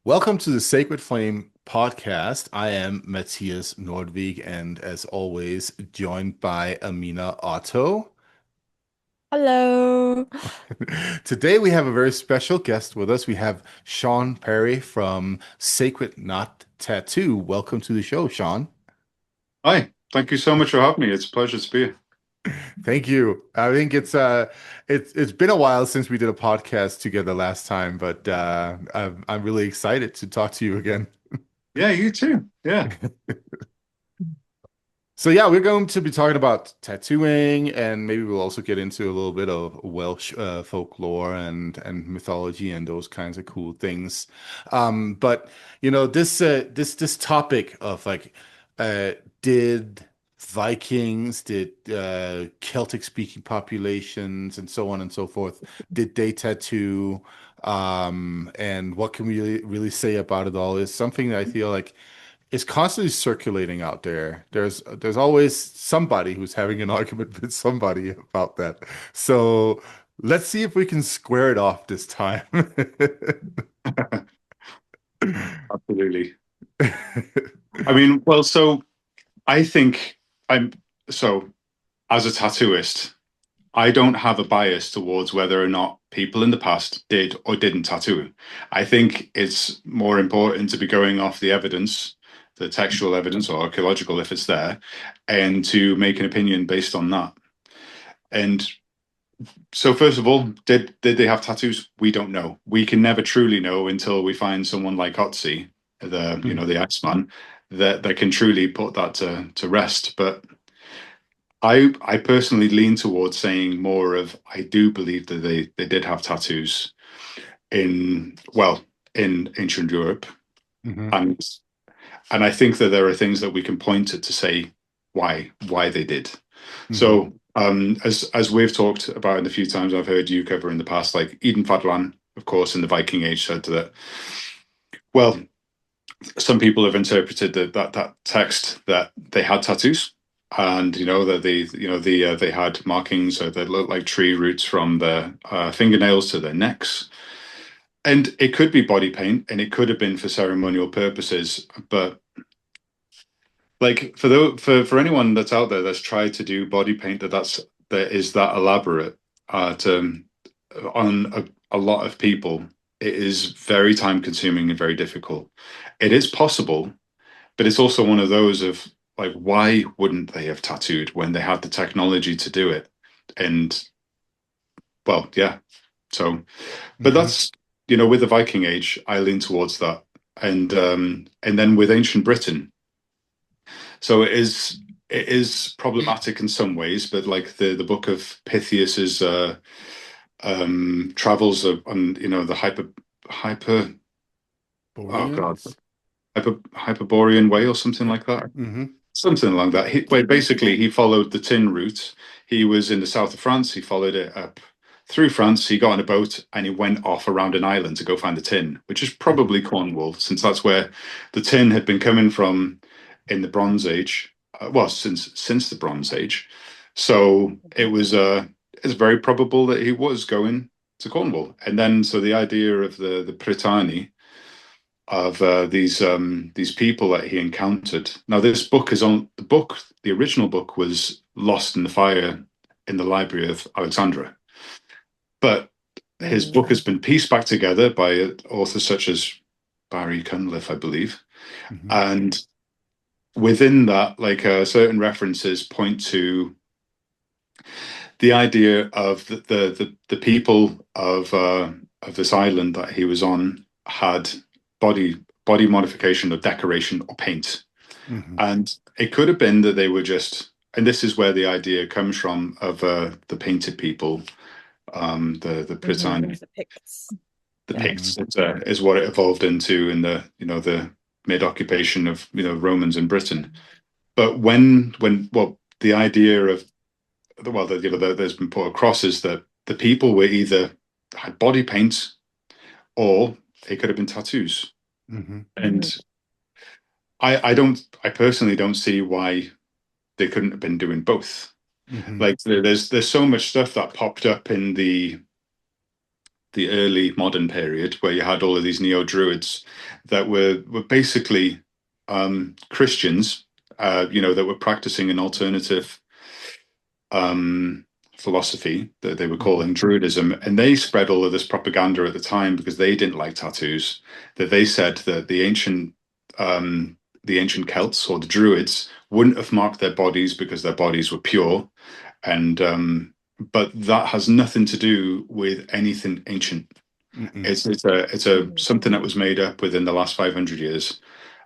Welcome to the Sacred Flame podcast. I am Matthias Nordvig, and as always, joined by Amina Otto. Hello. Today, we have a very special guest with us. We have Sean Parry from Sacred Knot Tattoo. Welcome to the show, Sean. Hi, thank you so much for having me. It's a pleasure to be here. Thank you. I think it's been a while since we did a podcast together last time, but I'm really excited to talk to you again. Yeah, you too. Yeah. So yeah, we're going to be talking about tattooing, and maybe we'll also get into a little bit of Welsh folklore and mythology and those kinds of cool things. But this topic of like, uh, did Vikings, did Celtic speaking populations, and so on and so forth, did they tattoo? And what can we really say about it all is something that I feel like is constantly circulating out there. There's always somebody who's having an argument with somebody about that. So let's see if we can square it off this time. Absolutely. I mean, well, so I think I'm so as a tattooist, I don't have a bias towards whether or not people in the past did or didn't tattoo. I think it's more important to be going off the evidence, the textual evidence or archaeological if it's there, and to make an opinion based on that. And so first of all, did they have tattoos? We don't know. We can never truly know until we find someone like Otzi, the Iceman, that can truly put that to rest. But I personally lean towards saying more of I do believe that they did have tattoos in ancient Europe, Mhm. and and I think that there are things that we can point to say why they did. Mhm. So, as we've talked about in the few times I've heard you cover in the past, like Eden Fadlan, of course, in the Viking Age, said that. Well, some people have interpreted that text that they had tattoos, and that they had markings that looked like tree roots from their fingernails to their necks, and it could be body paint, and it could have been for ceremonial purposes, but like for anyone that's out there that's tried to do body paint that is that elaborate to on a lot of people, it is very time consuming and very difficult. It is possible, but it's also one of those of like, why wouldn't they have tattooed when they had the technology to do it? And well, yeah. So, but Mhm. that's with the Viking Age, I lean towards that, and then with ancient Britain. So it is problematic in some ways, but like the book of Pythias's travels on the hyper oh god Boreans? hyperborean way or something like that. Hmm. Something along that. Where basically he followed the tin route. He was in the south of France. He followed it up through France. He got on a boat and he went off around an island to go find the tin, which is probably Cornwall, since that's where the tin had been coming from in the Bronze Age. Well, since the Bronze Age. So it's very probable that he was going to Cornwall. And then so the idea of the Prytani of these people that he encountered. Now, this book is on the book. The original book was lost in the fire in the Library of Alexandria, but his book has Mm. been pieced back together by authors such as Barry Cunliffe, I believe, Hmm. and within that, like certain references point to the idea of the people of this island that he was on had body body modification or decoration or paint. Hmm. And it could have been that they were just, and this is where the idea comes from of the painted people, the Mhm. Britannia, The Picts. the Yeah. Hmm. Picts is what it evolved into in the the mid occupation of Romans in Britain. But when well, the idea of well, there's been put across is that the people were either had body paint or it could have been tattoos. Hmm. Mhm. And I personally don't see why they couldn't have been doing both. Hmm. Like there's so much stuff that popped up in the early modern period where you had all of these neo-Druids that were basically Christians, that were practicing an alternative um, philosophy that they were Hmm. calling Druidism, and they spread all of this propaganda at the time because they didn't like tattoos. That they said that the ancient Celts or the Druids wouldn't have marked their bodies because their bodies were pure, and but that has nothing to do with anything ancient. Mm-mm. It's a something that was made up within the last 500 years,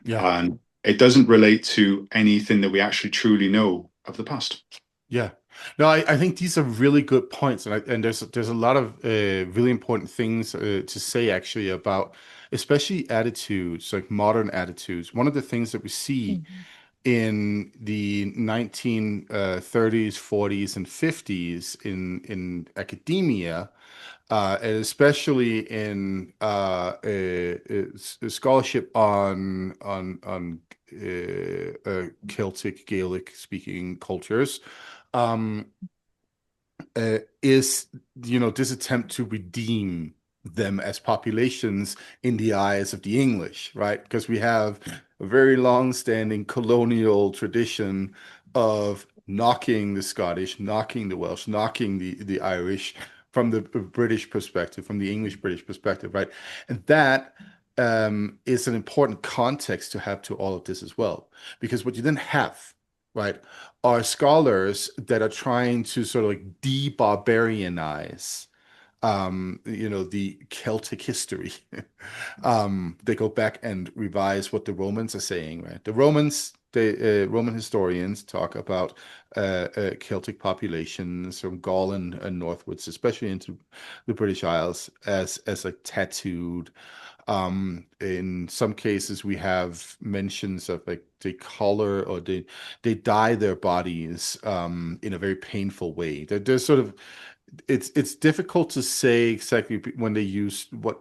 Yeah. and it doesn't relate to anything that we actually truly know of the past. Yeah. No, I think these are really good points, and there's a lot of really important things to say actually about, especially attitudes, like modern attitudes. One of the things that we see in the 1930s, 40s, and 50s in academia, and especially in scholarship on Celtic, Gaelic speaking cultures, um, is this attempt to redeem them as populations in the eyes of the English, right? Because we have a very long-standing colonial tradition of knocking the Scottish, knocking the Welsh, knocking the Irish from the British perspective, from the English British perspective, right? And that is an important context to have to all of this as well, because what you then have, right, are scholars that are trying to sort of like de-barbarianize the Celtic history. They go back and revise what the Romans are saying, right? The Roman historians talk about Celtic populations from Gaul and northwards, especially into the British Isles, as like tattooed. In some cases, we have mentions of like they color or they dye their bodies in a very painful way. There's sort of it's difficult to say exactly when they use what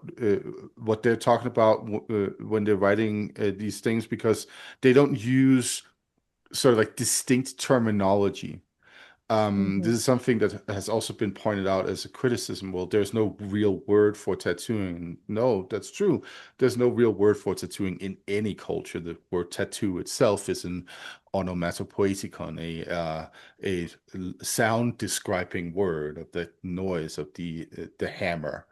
they're talking about when they're writing these things because they don't use sort of like distinct terminology. This Mhm. is something that has also been pointed out as a criticism. Well, there's no real word for tattooing. No, that's true. There's no real word for tattooing in any culture. The word tattoo itself is an onomatopoeticon, a sound describing word of the noise of the hammer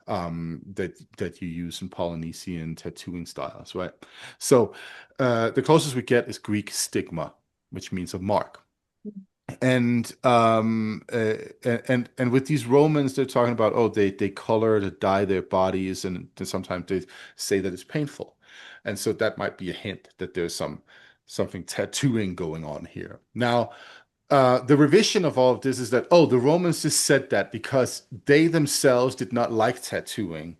that you use in Polynesian tattooing styles, right? So the closest we get is Greek stigma, which means a mark. And with these Romans, they're talking about, oh, they color to dye their bodies, and then sometimes they say that it's painful, and so that might be a hint that there's something tattooing going on here. Now, the revision of all of this is that, oh, the Romans just said that because they themselves did not like tattooing.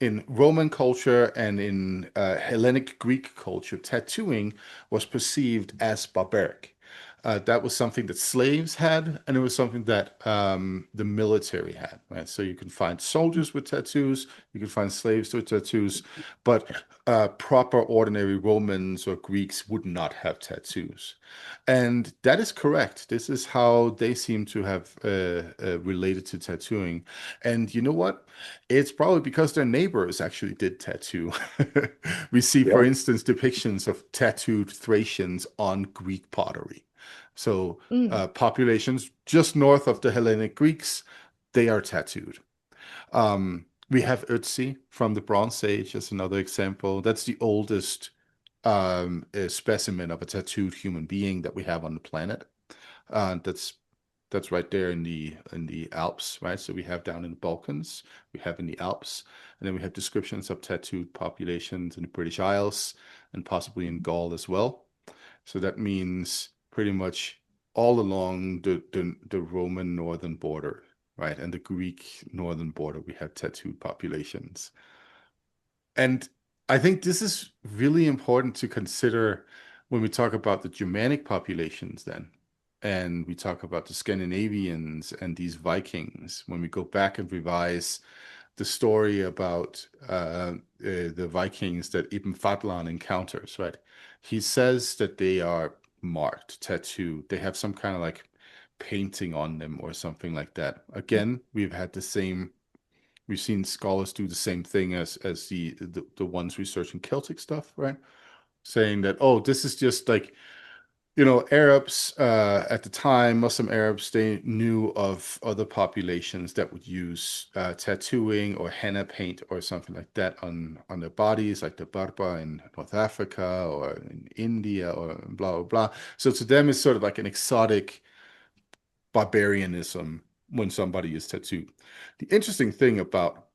In Roman culture and in Hellenic Greek culture, tattooing was perceived as barbaric. That was something that slaves had, and it was something that the military had, right? So you can find soldiers with tattoos, you can find slaves with tattoos, but proper ordinary Romans or Greeks would not have tattoos. And that is correct. This is how they seem to have related to tattooing. And you know what? It's probably because their neighbors actually did tattoo. We see, for Yeah. instance, depictions of tattooed Thracians on Greek pottery. So, Mm. populations just north of the Hellenic Greeks, they are tattooed. We have Ötzi from the Bronze Age as another example. That's the oldest specimen of a tattooed human being that we have on the planet. That's right there in the Alps, right? So we have down in the Balkans, we have in the Alps, and then we have descriptions of tattooed populations in the British Isles and possibly in Gaul as well. So that means pretty much all along the Roman northern border, right? And the Greek northern border, we have tattooed populations. And I think this is really important to consider when we talk about the Germanic populations, then, and we talk about the Scandinavians and these Vikings, when we go back and revise the story about the Vikings that Ibn Fadlan encounters, right? He says that they are marked, tattooed. They have some kind of like painting on them or something like that. Again, we've had the same we've seen scholars do the same thing as the ones researching Celtic stuff, right? Saying that, oh, this is just like, Arabs at the time, Muslim Arabs, they knew of other populations that would use tattooing or henna paint or something like that on their bodies, like the Barba in North Africa or in India or blah blah blah. So to them, it's sort of like an exotic barbarianism when somebody is tattooed. The interesting thing about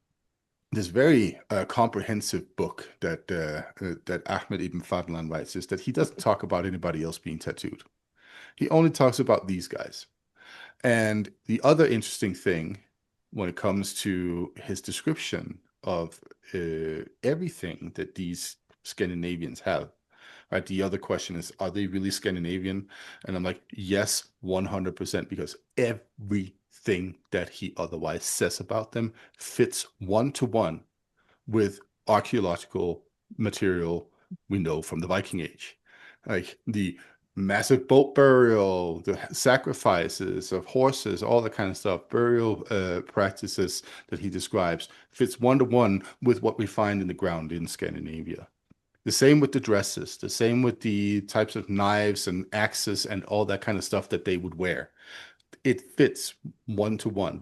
this very comprehensive book that Ahmed Ibn Fadlan writes is that he doesn't talk about anybody else being tattooed. He only talks about these guys. And the other interesting thing when it comes to his description of everything that these Scandinavians have, right? The other question is, are they really Scandinavian? And I'm like, yes, 100%, because everything that he otherwise says about them fits one to one with archaeological material we know from the Viking Age. Like the massive boat burial, the sacrifices of horses, all that kind of stuff, burial practices that he describes fits one to one with what we find in the ground in Scandinavia. The same with the dresses, the same with the types of knives and axes and all that kind of stuff that they would wear. It fits one to one.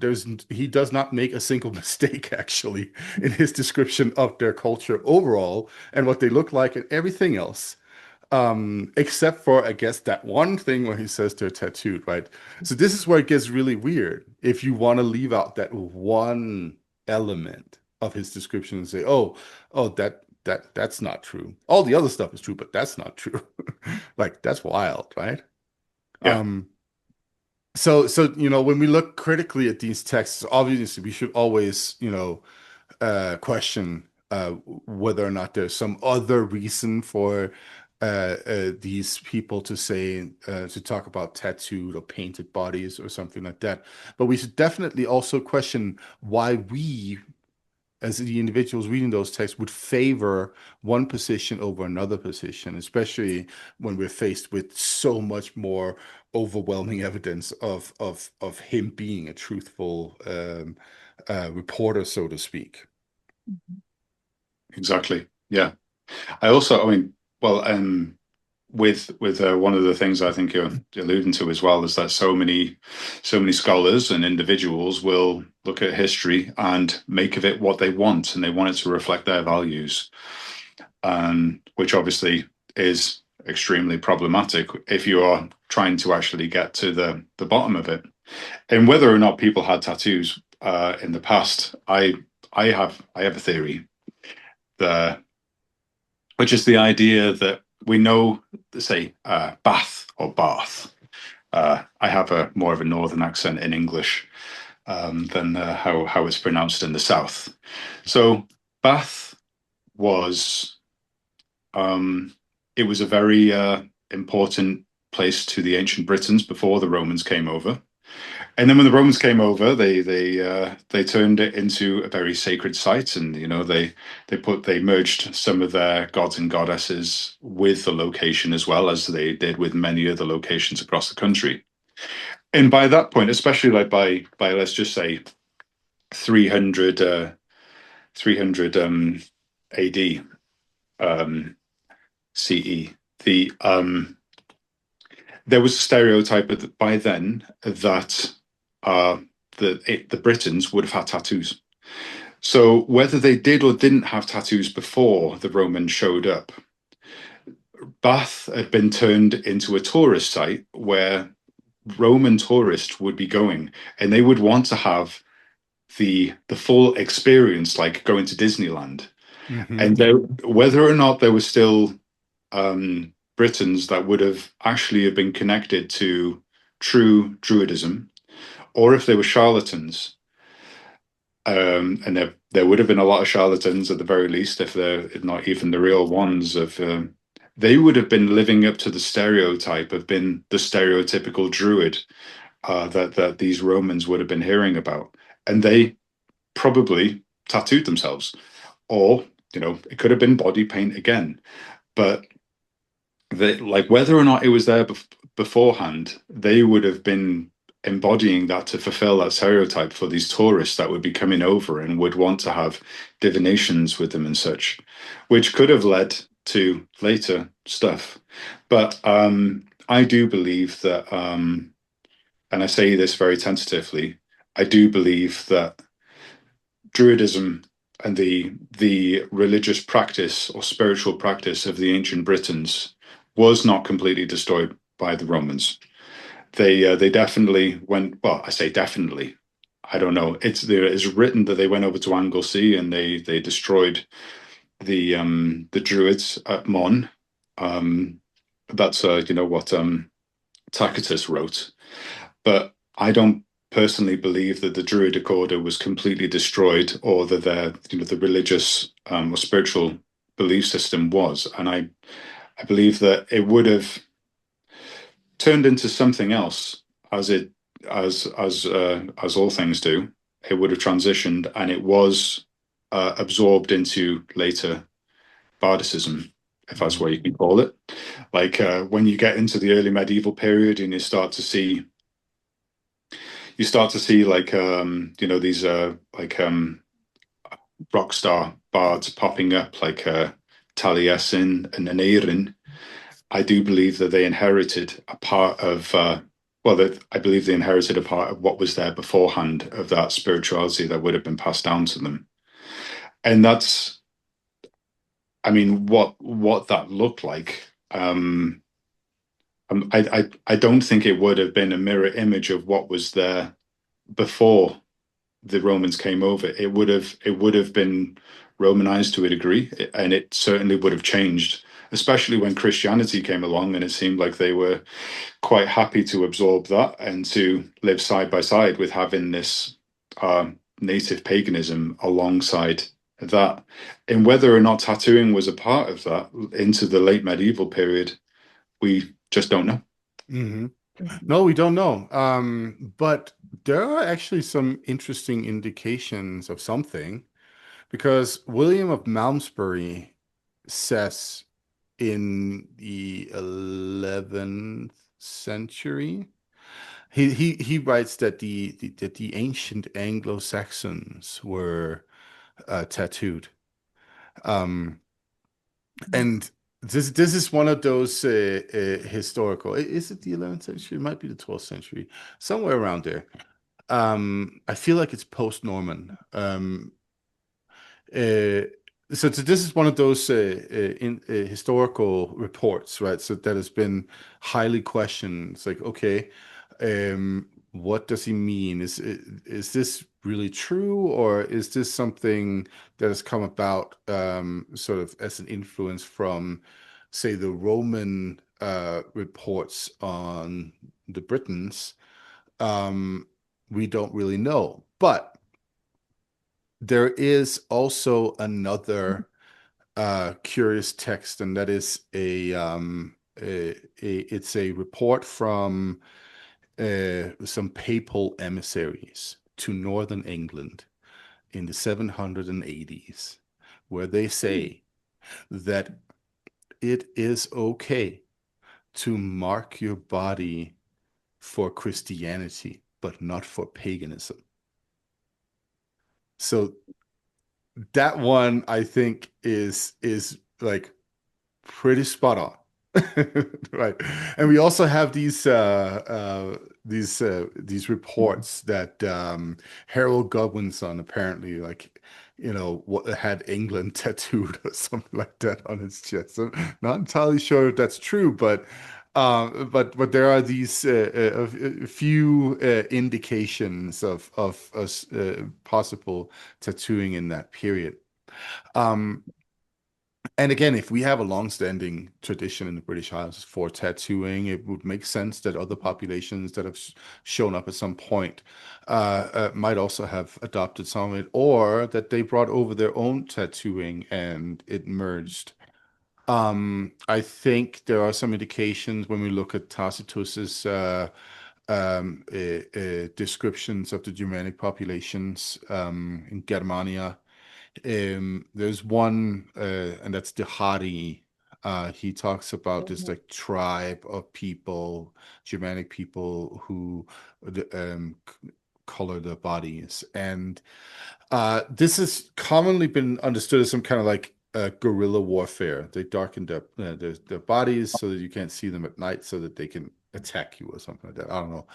He does not make a single mistake actually in his description of their culture overall and what they look like and everything else. Except for, I guess, that one thing where he says they're tattooed, right? So this is where it gets really weird. If you want to leave out that one element of his description and say, oh, that's not true. All the other stuff is true, but that's not true. Like that's wild, right? Yeah, Um, so when we look critically at these texts, obviously we should always, question whether or not there's some other reason for these people to say to talk about tattooed or painted bodies or something like that. But we should definitely also question why we, as the individuals reading those texts, would favor one position over another position, especially when we're faced with so much more overwhelming evidence of him being a truthful reporter, so to speak. exactly. Yeah. I also, I mean, well, with one of the things I think you're alluding to as well is that so many scholars and individuals will look at history and make of it what they want, and they want it to reflect their values, which obviously is extremely problematic if you are trying to actually get to the bottom of it. And whether or not people had tattoos in the past, I have a theory that, which is the idea that we know, say, Bath or Bath. I have a more of a northern accent in English than how it's pronounced in the south. So Bath was it was a very important place to the ancient Britons before the Romans came over. And then when the Romans came over, they turned it into a very sacred site, and they merged some of their gods and goddesses with the location as well as they did with many other locations across the country. And by that point, especially like by let's just say 300 300 AD um, CE, there was a stereotype by then that the Britons would have had tattoos. So whether they did or didn't have tattoos before the Romans showed up, Bath had been turned into a tourist site where Roman tourists would be going, and they would want to have the full experience, like going to Disneyland. Hmm. And whether or not there was still Britons that would have actually have been connected to true Druidism, or if they were charlatans, and there would have been a lot of charlatans at the very least, if they're not even the real ones. Of They would have been living up to the stereotype of being the stereotypical Druid that these Romans would have been hearing about, and they probably tattooed themselves, or it could have been body paint again, but like whether or not it was there beforehand, they would have been embodying that to fulfill that stereotype for these tourists that would be coming over and would want to have divinations with them and such, which could have led to later stuff. But I do believe that, and I say this very tentatively, I do believe that Druidism and the religious practice or spiritual practice of the ancient Britons was not completely destroyed by the Romans. They definitely went. Well, I say definitely. I don't know. It's written that they went over to Anglesey and they destroyed the Druids at Mon. Um, that's what Tacitus wrote. But I don't personally believe that the Druidic order was completely destroyed, or that their the religious or spiritual belief system was. And I believe that it would have turned into something else as it as all things do. It would have transitioned, and it was absorbed into later bardicism, if that's Mhm. what you can call it. Like when you get into the early medieval period and you start to see like these like rock star bards popping up like Taliesin and Aneirin. I do believe that they inherited a part of that I believe they inherited a part of what was there beforehand of that spirituality that would have been passed down to them. And that's, I mean, what that looked like. I don't think it would have been a mirror image of what was there before the Romans came over. It would have been Romanized to a degree, and it certainly would have changed, especially when Christianity came along, and it seemed like they were quite happy to absorb that and to live side by side with having this native paganism alongside that. And whether or not tattooing was a part of that into the late medieval period, we just don't know. Hmm. No, we don't know. But there are actually some interesting indications of something because William of Malmesbury says in the 11th century, he writes that the ancient Anglo-Saxons were tattooed. Um, and this is one of those historical. Is it the 11th century? It might be the 12th century, somewhere around there. I feel like it's post-Norman. Uh, this is one of those historical reports, right? So that has been highly questioned. It's like, okay, what does he mean? Is this really true, or is this something that has come about sort of as an influence from, say, the Roman reports on the Britons? Um, we don't really know, but there is also another curious text, and that is it's a report from some papal emissaries to northern England in the 780s, where they say that it is okay to mark your body for Christianity, but not for paganism. So that one I think is like pretty spot on. Right. And we also have these reports that Harold Godwinson apparently what had England tattooed or something like that on his chest. So not entirely sure if that's true, but there are these a few indications of possible tattooing in that period. Um, and again, if we have a long-standing tradition in the British Isles for tattooing, it would make sense that other populations that have shown up at some point might also have adopted some of it, or that they brought over their own tattooing and it merged. I think there are some indications when we look at Tacitus's descriptions of the Germanic populations in Germania. There's one, and that's the Hari. He talks about this Mhm. like tribe of people, Germanic people who color their bodies, and this has commonly been understood as some kind of like guerrilla warfare. They darken their bodies so that you can't see them at night, so that they can attack you or something like that. I don't know,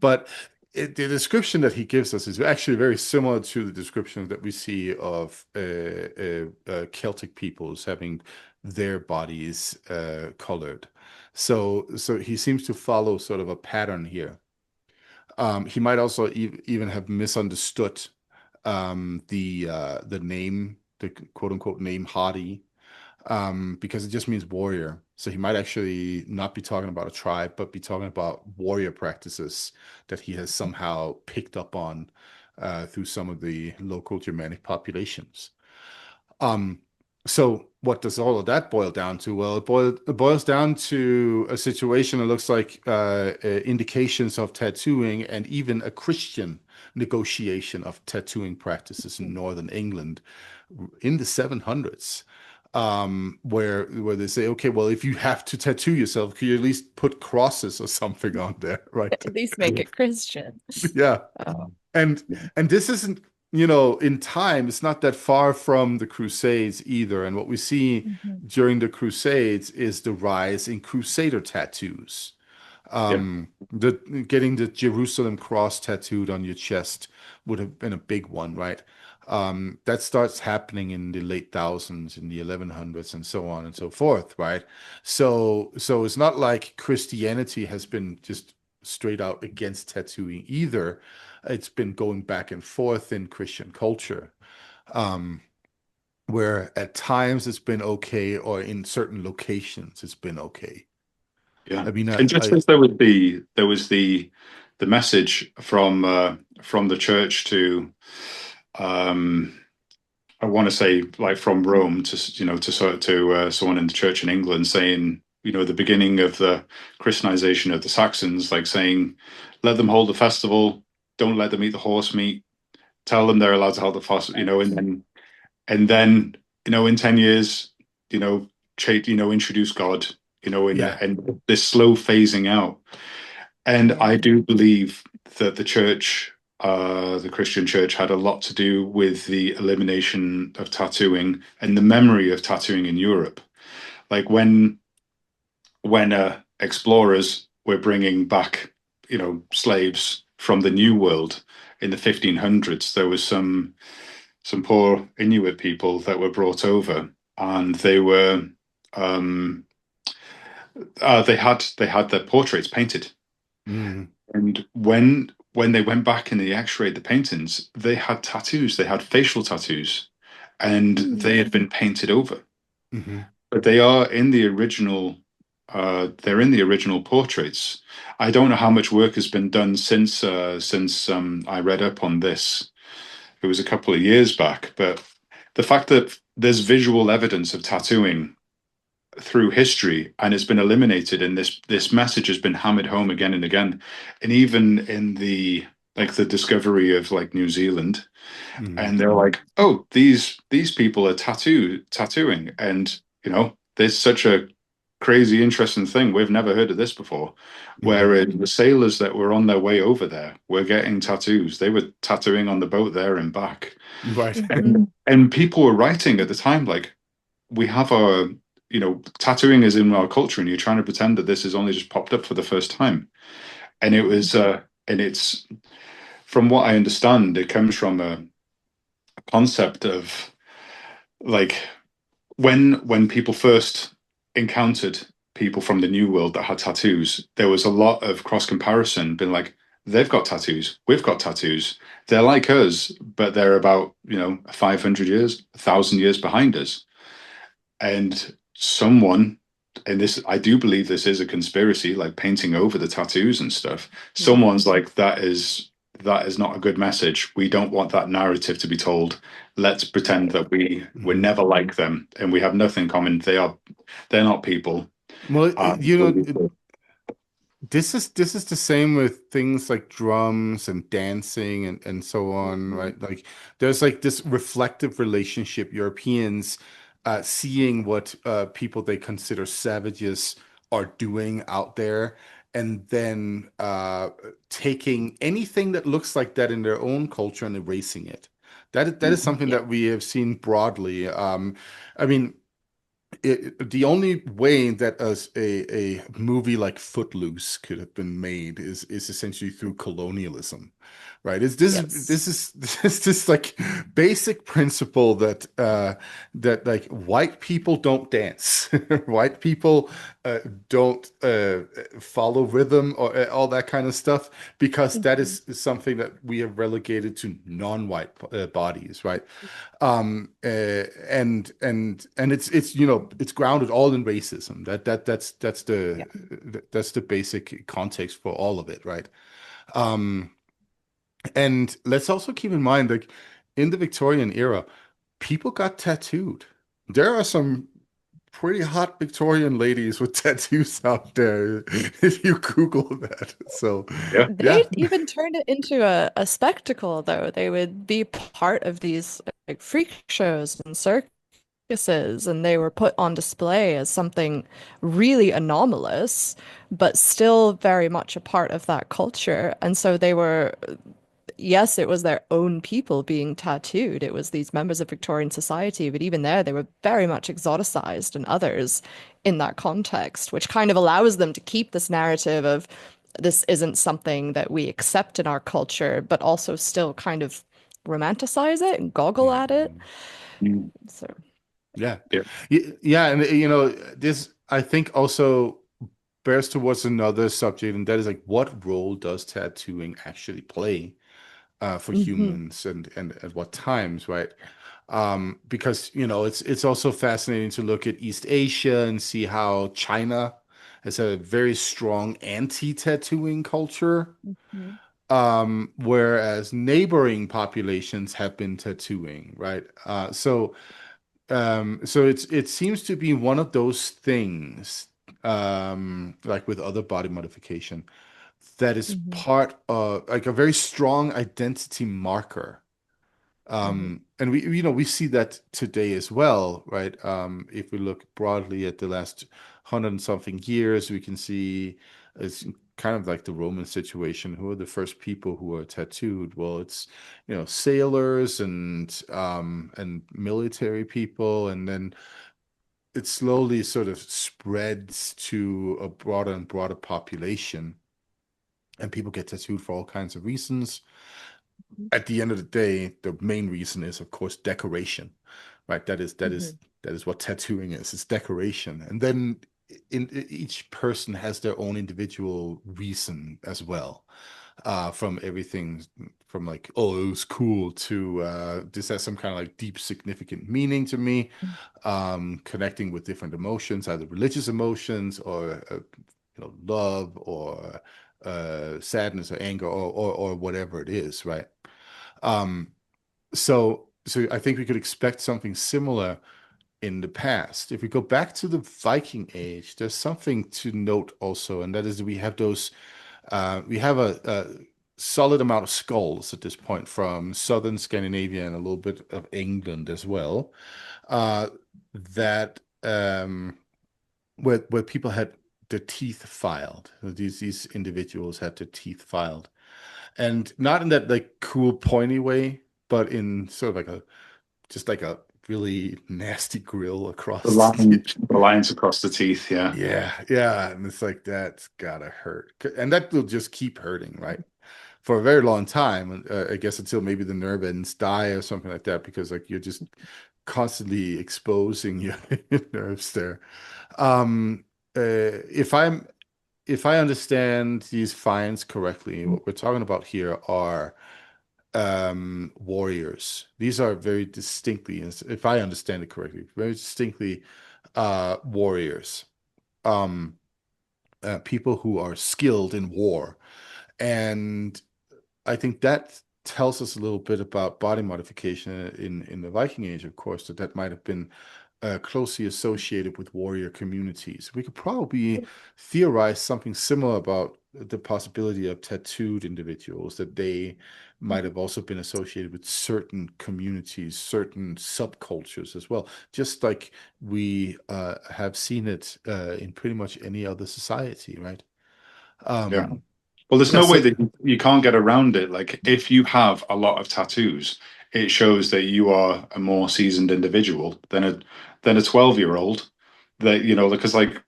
but the description that he gives us is actually very similar to the description that we see of Celtic peoples having their bodies colored. So he seems to follow sort of a pattern here. He might also even have misunderstood the name, the quote unquote name Hadi, because it just means warrior. So he might actually not be talking about a tribe, but be talking about warrior practices that he has somehow picked up on through some of the local Germanic populations. Um, so what does all of that boil down to? Well, it boils down to a situation that looks like indications of tattooing and even a Christian negotiation of tattooing practices in northern England in the 700s, where they say, okay, well, if you have to tattoo yourself, could you at least put crosses or something on there, right? At least make it Christian. Yeah. Oh, And and this isn't, in time, it's not that far from the Crusades either. And what we see mhm. during the Crusades is the rise in Crusader tattoos. Yeah, The getting the Jerusalem cross tattooed on your chest would have been a big one, right? That starts happening in the late thousands, in the 1100s, and so on and so forth, right? So it's not like Christianity has been just straight out against tattooing either. It's been going back and forth in Christian culture, um, where at times it's been okay, or in certain locations it's been okay. yeah. I mean, And just as there was the message from the church to um I want to say like from Rome to someone in the church in England saying, the beginning of the Christianization of the Saxons, like saying, let them hold the festival, don't let them eat the horse meat, tell them they're allowed to hold the festival, and then in 10 years, introduce God, yeah. and this slow phasing out. And Yeah. I do believe that the Christian church, had a lot to do with the elimination of tattooing and the memory of tattooing in Europe. Like when explorers were bringing back, slaves from the New World in the 1500s, there was some poor Inuit people that were brought over, and um, they had their portraits painted. Mm, And when they went back and they x-rayed the paintings, they had tattoos, they had facial tattoos, and they had been painted over. hmm But they are in the original they're in the original portraits. I don't know how much work has been done since I read up on this. It was a couple of years back, but the fact that there's visual evidence of tattooing through history and it's been eliminated, and this message has been hammered home again and again, and even in the discovery of like New Zealand, hmm and they're like, oh, these people are tattooing, and there's such a crazy interesting thing, we've never heard of this before, hmm whereas the sailors that were on their way over there were getting tattoos, they were tattooing on the boat there and back. Right. And people were writing at the time like, we have our, tattooing is in our culture, and you're trying to pretend that this has only just popped up for the first time. And it was, and it's, from what I understand, it comes from a concept of like when people first encountered people from the New World that had tattoos, there was a lot of cross comparison, been like, they've got tattoos, we've got tattoos. They're like us, but they're about, 500 years, 1,000 years behind us. And someone, and this, I do believe this is a conspiracy, like painting over the tattoos and stuff. Someone's like, that is not a good message. We don't want that narrative to be told. Let's pretend that we're hmm never like them and we have nothing in common. They're not people. Well, Um, this is the same with things like drums and dancing and so on, Mhm. right? Like there's like this reflective relationship. Europeans seeing what people they consider savages are doing out there, and then taking anything that looks like that in their own culture and erasing it. That is something Yeah. that we have seen broadly. I mean, the only way that a movie like Footloose could have been made is essentially through colonialism, right? Is this Yes. this is this like basic principle that that like white people don't dance, white people uh, don't follow rhythm or all that kind of stuff because that Mhm. is something that we have relegated to non-white bodies, right? And it's it's grounded all in racism. Yeah. That's the basic context for all of it, right? Um, and let's also keep in mind, like in the Victorian era, people got tattooed. There are some pretty hot Victorian ladies with tattoos out there if you Google that. So, Yeah. They yeah. even turned it into a spectacle, though. They would be part of these like freak shows and circuses, and they were put on display as something really anomalous, but still very much a part of that culture. And so they were, yes, it was their own people being tattooed. It was these members of Victorian society, but even there, they were very much exoticized and others in that context, which kind of allows them to keep this narrative of this isn't something that we accept in our culture, but also still kind of romanticize it and goggle at it. Mhm. Mm. So, Yeah. Yeah. Yeah, and this I think also bears towards another subject, and that is like what role does tattooing actually play for mhm, humans and at what times, right? Because it's also fascinating to look at East Asia and see how China has a very strong anti-tattooing culture, mhm, whereas neighboring populations have been tattooing, right? So it seems to be one of those things, like with other body modification, that is mhm, part of like a very strong identity marker. mhm, And we see that today as well, right? If we look broadly at the last hundred and something years, we can see it's kind of like the Roman situation. Who are the first people who are tattooed? Well, it's sailors and military people, and then it slowly sort of spreads to a broader and broader population, and people get tattooed for all kinds of reasons. At the end of the day, the main reason is, of course, decoration, right? mhm, That is what tattooing is. It's decoration, and then each person has their own individual reason as well. From everything from like, oh, it was cool to this has some kind of like deep, significant meaning to me, connecting with different emotions, either religious emotions or love or sadness or anger or whatever it is, right? Um, so I think we could expect something similar in the past. If we go back to the Viking Age, there's something to note also, and that is we have a solid amount of skulls at this point from southern Scandinavia and a little bit of England as well, uh, that where people had their teeth filed. These individuals had their teeth filed, and not in that like cool pointy way, but in sort of like a just like a really nasty grill The across line, the the lines across the teeth. Yeah. yeah, yeah, and it's like that's gotta hurt, and that will just keep hurting, right? For a very long time, I guess until maybe the nerve ends die or something like that, because like you're just constantly exposing your, your nerves there. Um, if I understand these fines correctly, what we're talking about here are warriors. These are very distinctly, if I understand it correctly, very distinctly warriors. Um, People who are skilled in war. And I think that tells us a little bit about body modification in the Viking Age, of course, that might have been closely associated with warrior communities. We could probably theorize something similar about the possibility of tattooed individuals, that they might have also been associated with certain communities, certain subcultures as well, just like we have seen it in pretty much any other society, right? Yeah. Um, Well, there's yeah, no way so that you can't get around it. Like, if you have a lot of tattoos, it shows that you are a more seasoned individual than a 12-year-old. That, because, like,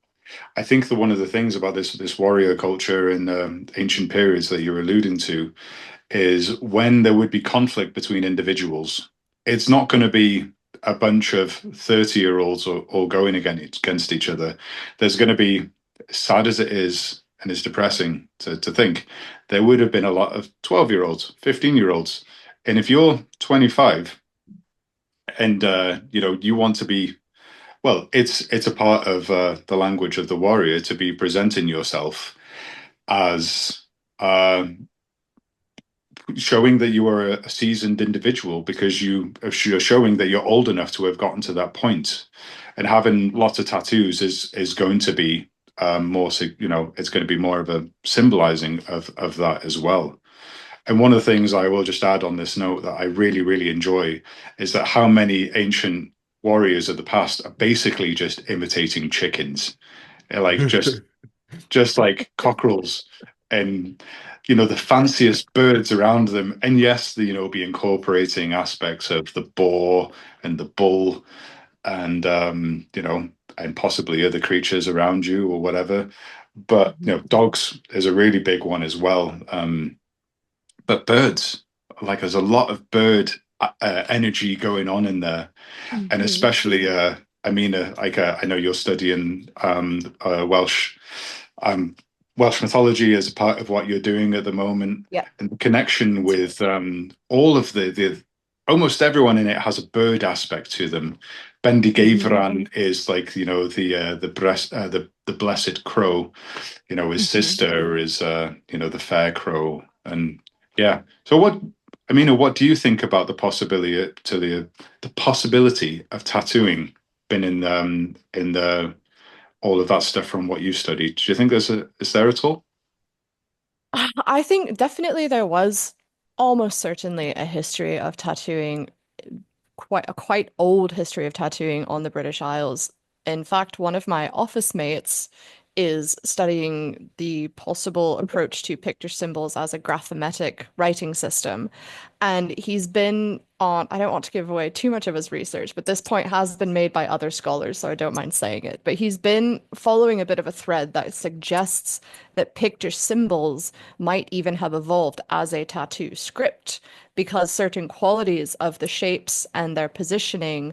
I think one of the things about this warrior culture in ancient periods that you're alluding to is when there would be conflict between individuals, it's not going to be a bunch of 30-year-olds all going against each other. There's going to be, sad as it is, and it's depressing to think, there would have been a lot of 12-year-olds, 15-year-olds. And if you're 25 and you want to be, well, it's a part of the language of the warrior to be presenting yourself as uh, showing that you are a seasoned individual because you're showing that you're old enough to have gotten to that point. And having lots of tattoos is going to be more, it's going to be more of a symbolizing of that as well. And one of the things I will just add on this note that I really, really enjoy is that how many ancient warriors of the past are basically just imitating chickens. They're like just like cockerels and the fanciest birds around them, and yes, be incorporating aspects of the boar and the bull and and possibly other creatures around you or whatever. But dogs is a really big one as well. But birds, like, there's a lot of bird energy going on in there, and Mhm. especially Amina, like, I know you're studying um, Welsh mythology as a part of what you're doing at the moment, Yeah, and the connection that's with all of the almost everyone in it has a bird aspect to them. right. Bendigeidfran is like the blessed crow. His Hmm. sister is the fair crow, and yeah. So what, Amina, what do you think about the possibility of tattooing been in the all of that stuff from what you studied? Do you think is there at all? I think definitely there was almost certainly a history of tattooing, quite old history of tattooing on the British Isles. In fact, one of my office mates is studying the possible approach to picture symbols as a graphometic writing system. And he's been on, I don't want to give away too much of his research, but this point has been made by other scholars, so I don't mind saying it. But he's been following a bit of a thread that suggests that picture symbols might even have evolved as a tattoo script because certain qualities of the shapes and their positioning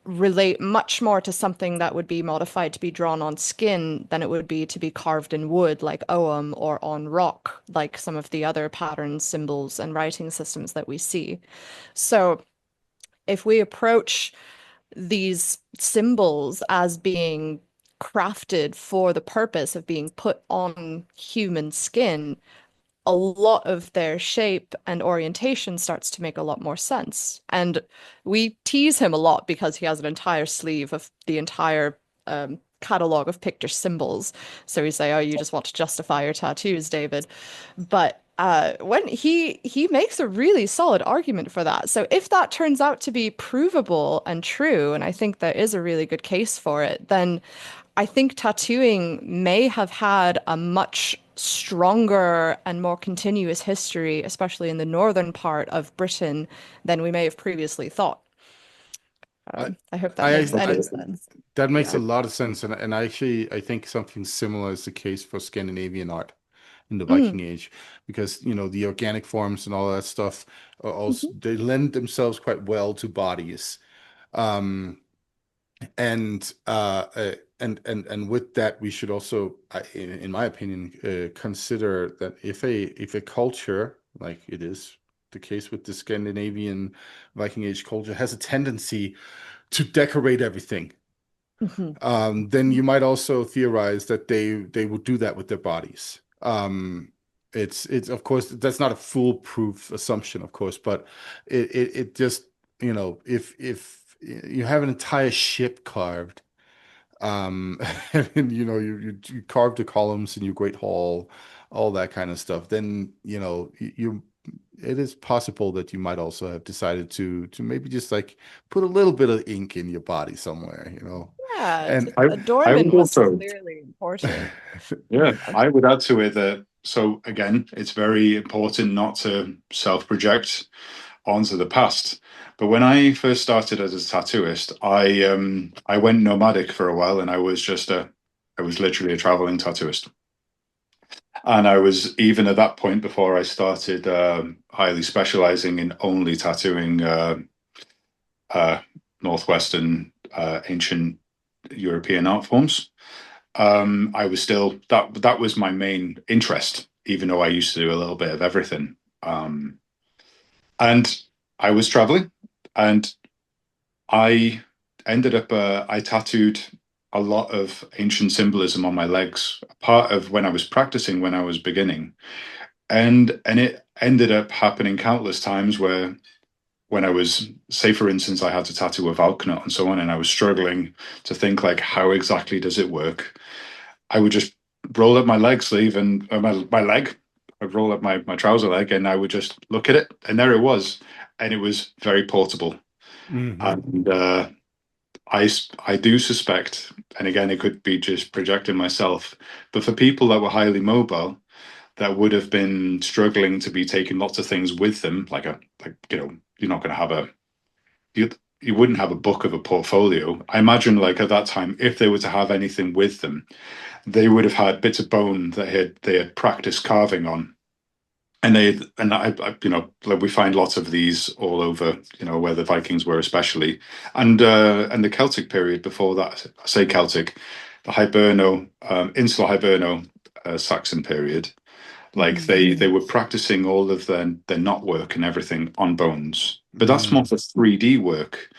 relate much more to something that would be modified to be drawn on skin than it would be to be carved in wood, like ogham, or on rock, like some of the other patterns, symbols, and writing systems that we see. So if we approach these symbols as being crafted for the purpose of being put on human skin, a lot of their shape and orientation starts to make a lot more sense. And we tease him a lot because he has an entire sleeve of the entire catalog of picture symbols. So we say, "Oh, you just want to justify your tattoos, David." But when he makes a really solid argument for that. So if that turns out to be provable and true, and I think there is a really good case for it, then I think tattooing may have had a much stronger and more continuous history, especially in the northern part of Britain, than we may have previously thought. I, I hope that I, makes I any sense. that makes Yeah. a lot of sense, and actually, I think something similar is the case for Scandinavian art in the Mm. Viking Age, because the organic forms and all that stuff are also, Mhm. they lend themselves quite well to bodies. Um, and and with that, we should also, in my opinion, consider that if a culture, like it is the case with the Scandinavian Viking Age culture, has a tendency to decorate everything, Mhm. then you might also theorize that they would do that with their bodies. It's of course that's not a foolproof assumption, of course, but it just if you have an entire ship carved, um, and you carve the columns in your Great Hall, all that kind of stuff, then it is possible that you might also have decided to maybe just like put a little bit of ink in your body somewhere. Yeah, And I adornment would was also, clearly important. yeah, Um, I would add to it that, so again, it's very important not to self-project onto the past. But when I first started as a tattooist, I went nomadic for a while, and I was literally a traveling tattooist. And I was, even at that point, before I started highly specializing in only tattooing uh, Northwestern ancient European art forms. I was still, that was my main interest, even though I used to do a little bit of everything. And I was traveling, and I ended up I tattooed a lot of ancient symbolism on my legs, part of when I was practicing, when I was beginning. And it ended up happening countless times where, when I was, say for instance, I had to tattoo a Valknut and so on, and I was struggling to think like, how exactly does it work? I would just roll up my leg sleeve and my leg. I'd roll up my trouser leg, and I would just look at it, and there it was, and it was very portable. Mhm. And I do suspect, and again, it could be just projecting myself, but for people that were highly mobile, that would have been struggling to be taking lots of things with them, like you're not going to have you you wouldn't have a book of a portfolio. I imagine, like at that time, if they were to have anything with them, they would have had bits of bone that they had practiced carving on, and like we find lots of these all over, where the Vikings were especially, and the Celtic period before that. I say Celtic, the Hiberno, Insular Hiberno, Saxon period. Like mhm. they were practicing all of their knot work and everything on bones, but that's more Mm. for 3D work.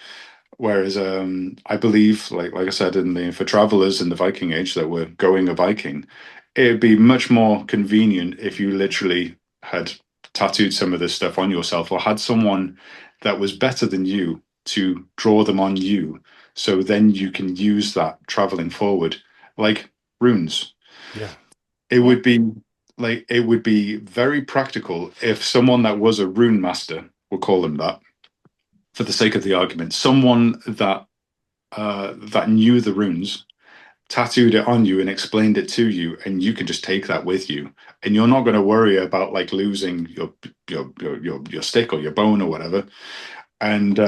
Whereas I believe, like I said, for travelers in the Viking Age that were going a Viking, it'd be much more convenient if you literally had tattooed some of this stuff on yourself, or had someone that was better than you to draw them on you. So then you can use that traveling forward, like runes. Yeah. It Yeah. would be it would be very practical if someone that was a rune master, we'll call them that, for the sake of the argument, someone that knew the runes tattooed it on you and explained it to you, and you can just take that with you, and you're not going to worry about like losing your stick or your bone or whatever. And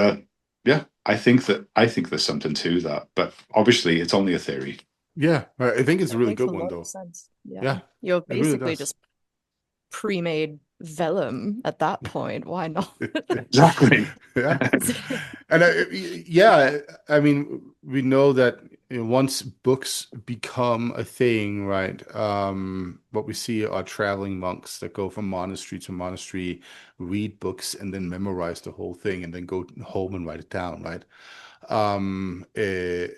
yeah, I think there's something to that, but obviously it's only a theory. Yeah. I think it's a That really makes good a one lot of though. sense. Yeah. Yeah, You're it really basically does. just pre-made vellum at that point. Why not? Exactly. Yeah. And yeah, I mean, we know that once books become a thing, right? What we see are traveling monks that go from monastery to monastery, read books, and then memorize the whole thing, and then go home and write it down, right? Um, eh,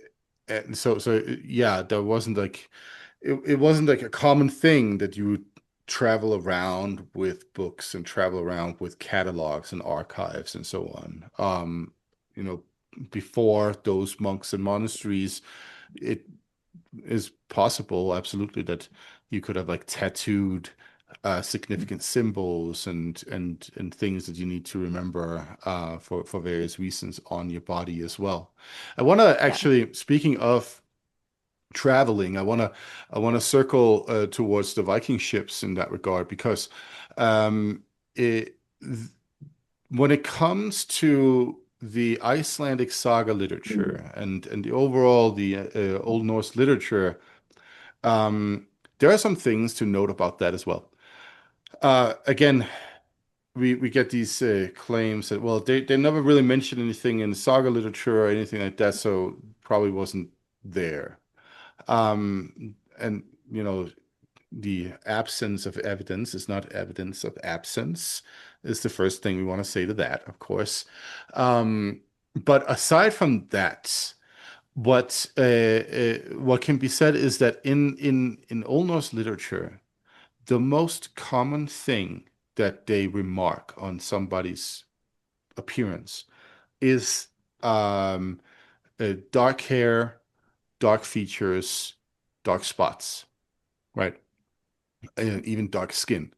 and so yeah, it wasn't like a common thing that you would travel around with books and travel around with catalogs and archives and so on. You know, before those monks and monasteries, it is possible, absolutely, that you could have like tattooed significant symbols and things that you need to remember for various reasons on your body as well. I want to Yeah. actually, speaking of traveling, I want to circle towards the Viking ships in that regard because um, it, th- when it comes to the Icelandic saga literature and the overall the Old Norse literature, um, there are some things to note about that as well. Again, we get these claims that well they never really mentioned anything in saga literature or anything like that, so probably wasn't there. And the absence of evidence is not evidence of absence, is the first thing we want to say to that, of course. But aside from that, what can be said is that in Old Norse literature, the most common thing that they remark on somebody's appearance is dark hair, dark features, dark spots, right? even dark skin.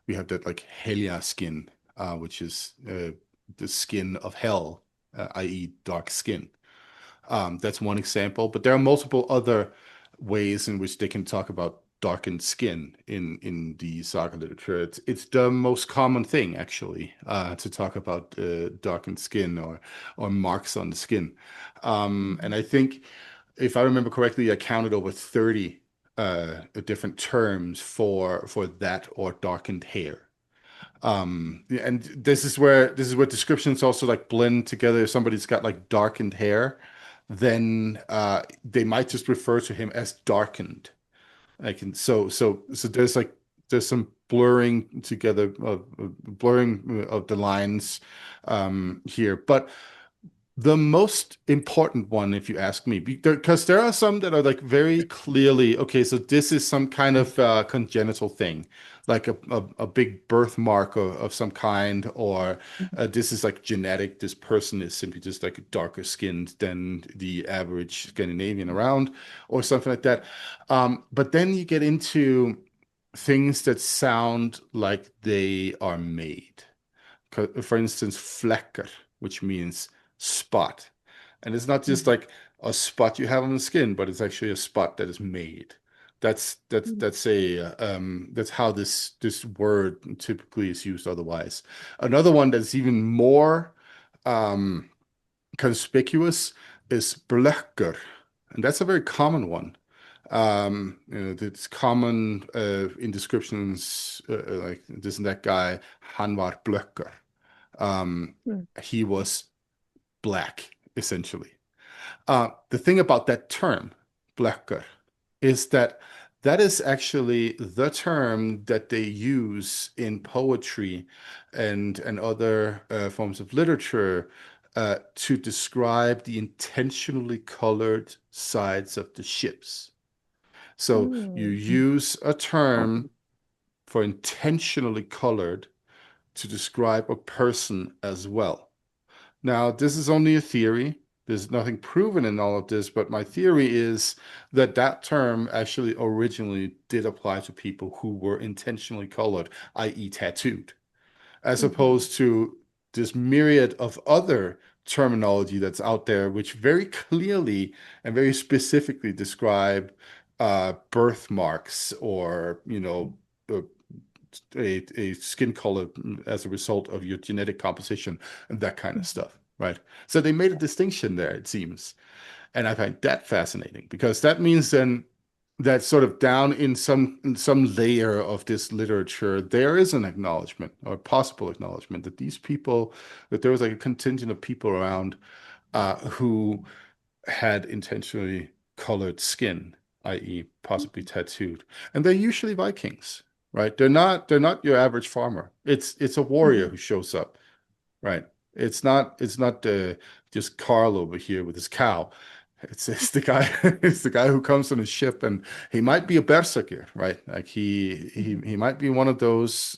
We have that like Helia skin, which is the skin of hell, i.e., dark skin. That's one example, but there are multiple other ways in which they can talk about darkened skin in the saga literature. It's the most common thing actually to talk about darkened skin or marks on the skin. And I think if I remember correctly, I counted over 30 different terms for that or darkened hair. And this is where descriptions also like blend together. If somebody's got like darkened hair, then they might just refer to him as darkened. Like and so there's some blurring together of blurring of the lines here. But the most important one, if you ask me, because there are some that are like very clearly, okay, so this is some kind of congenital thing, like a big birthmark of some kind, or this is like genetic. This person is simply just like darker skinned than the average Scandinavian around, or something like that. But then you get into things that sound like they are made. For instance, flecker, which means spot. And it's not just like a spot you have on the skin, but it's actually a spot that is made. That's how this word typically is used otherwise. Another one that's even more um, conspicuous is blöcker, and that's a very common one. It's common in descriptions like this and that guy, han var blöcker. Mm. He was black, essentially. The thing about that term, blacker, is that that is actually the term that they use in poetry and other forms of literature to describe the intentionally colored sides of the ships. So you Mm. use a term for intentionally colored to describe a person as well. Now, this is only a theory. There's nothing proven in all of this, but my theory is that that term actually originally did apply to people who were intentionally colored, i.e., tattooed, as Mhm. opposed to this myriad of other terminology that's out there, which very clearly and very specifically describe birthmarks or, uh, a skin color as a result of your genetic composition and that kind of stuff, right? So they made a distinction there, it seems. And I find that fascinating because that means then that sort of down in some layer of this literature, there is an acknowledgement or possible acknowledgement that these people, that there was like a contingent of people around who had intentionally colored skin, i.e., possibly tattooed. And they're usually Vikings, right? They're not your average farmer. It's a warrior Mhm. who shows up, right? It's not just Carl over here with his cow. It's the guy it's the guy who comes on his ship and he might be a berserker, right? Like he might be one of those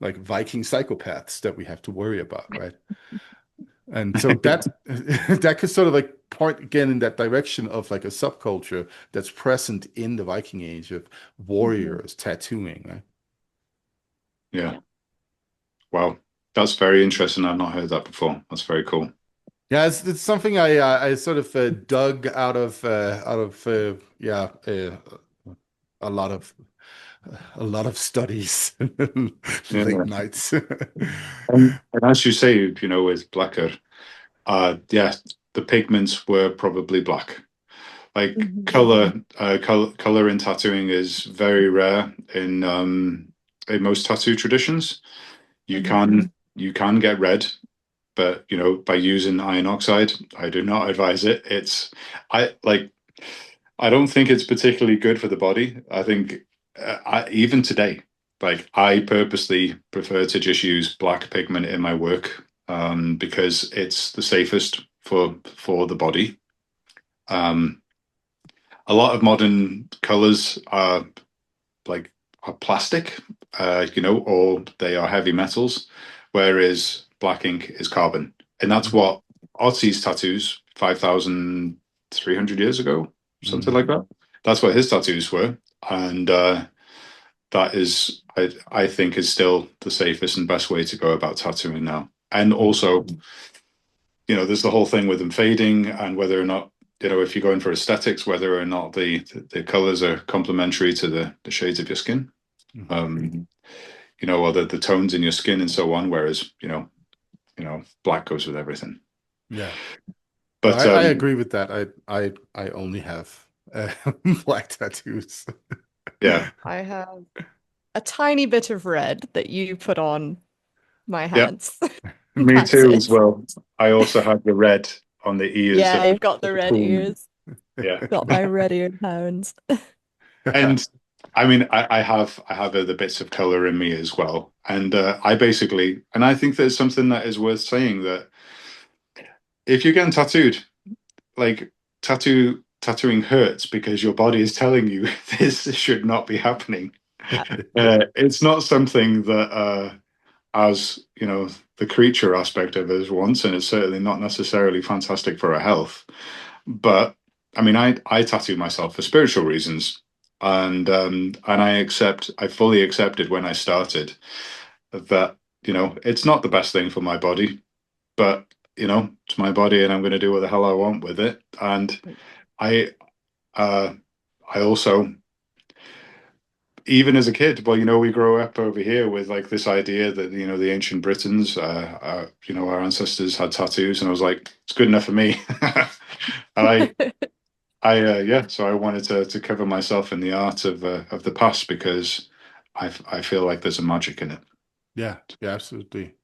like Viking psychopaths that we have to worry about, right? And so that that could sort of like point again in that direction of like a subculture that's present in the Viking Age of Mhm. warriors tattooing, right? Yeah. Wow. That's very interesting. I've not heard that before. That's very cool. Yeah, it's something I sort of dug out of yeah a lot of a lot of studies late Yeah. nights. And as you say, with blacker, yeah, the pigments were probably black. Like Mhm. color in tattooing is very rare in most tattoo traditions. You Mhm. can get red, but by using iron oxide, I do not advise it. I like I don't think it's particularly good for the body. I think even today, like I purposely prefer to just use black pigment in my work because it's the safest for the body. Um, a lot of modern colors like are plastic, or they are heavy metals, whereas black ink is carbon, and that's Mhm. what Otzi's tattoos 5,300 years ago, something Mhm. like that. That's what his tattoos were, and that is, I think, is still the safest and best way to go about tattooing now. And also, there's the whole thing with them fading and whether or not, if you're going for aesthetics, whether or not the colors are complementary to the shades of your skin, Mhm. or the tones in your skin and so on. Whereas, black goes with everything. Yeah. No, But I agree with that. I only have black tattoos. yeah, I have a tiny bit of red that you put on my yeah, hands. me That's too as it. well. I also have the red on the ears Yeah, of you've got the the red queen. ears. Yeah. Got my red ear hounds. And I mean, I have other bits of color in me as well, and I basically, and I think there's something that is worth saying that if you're getting tattooed, like tattooing hurts because your body is telling you this should not be happening. It's not something that, as the creature aspect of us wants, and it's certainly not necessarily fantastic for our health. But I mean, I tattoo myself for spiritual reasons, and I fully accepted when I started that it's not the best thing for my body, but it's my body, and I'm going to do what the hell I want with it. And I uh, I also, even as a kid, well, we grow up over here with like this idea that the ancient Britons, our ancestors had tattoos, and I was like, it's good enough for me. And yeah, so I wanted to cover myself in the art of the past because I feel like there's a magic in it. Yeah, yeah, absolutely.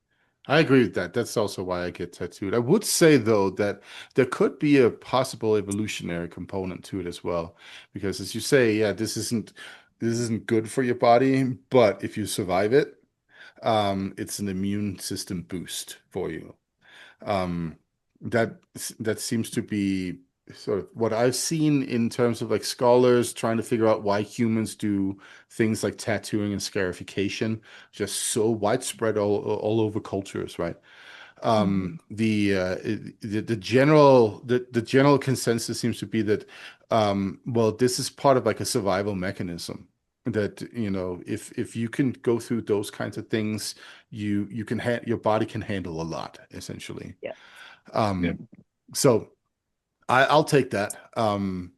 I agree with that. That's also why I get tattooed. I would say though that there could be a possible evolutionary component to it as well, because as you say, yeah, this isn't good for your body, but if you survive it, it's an immune system boost for you. Um, that that seems to be sort of what I've seen in terms of like scholars trying to figure out why humans do things like tattooing and scarification, just so widespread all over cultures, right? Mhm. The general consensus seems to be that well, this is part of like a survival mechanism that if you can go through those kinds of things, you can your body can handle a lot essentially. Yeah. Yeah. um so I'll take that. And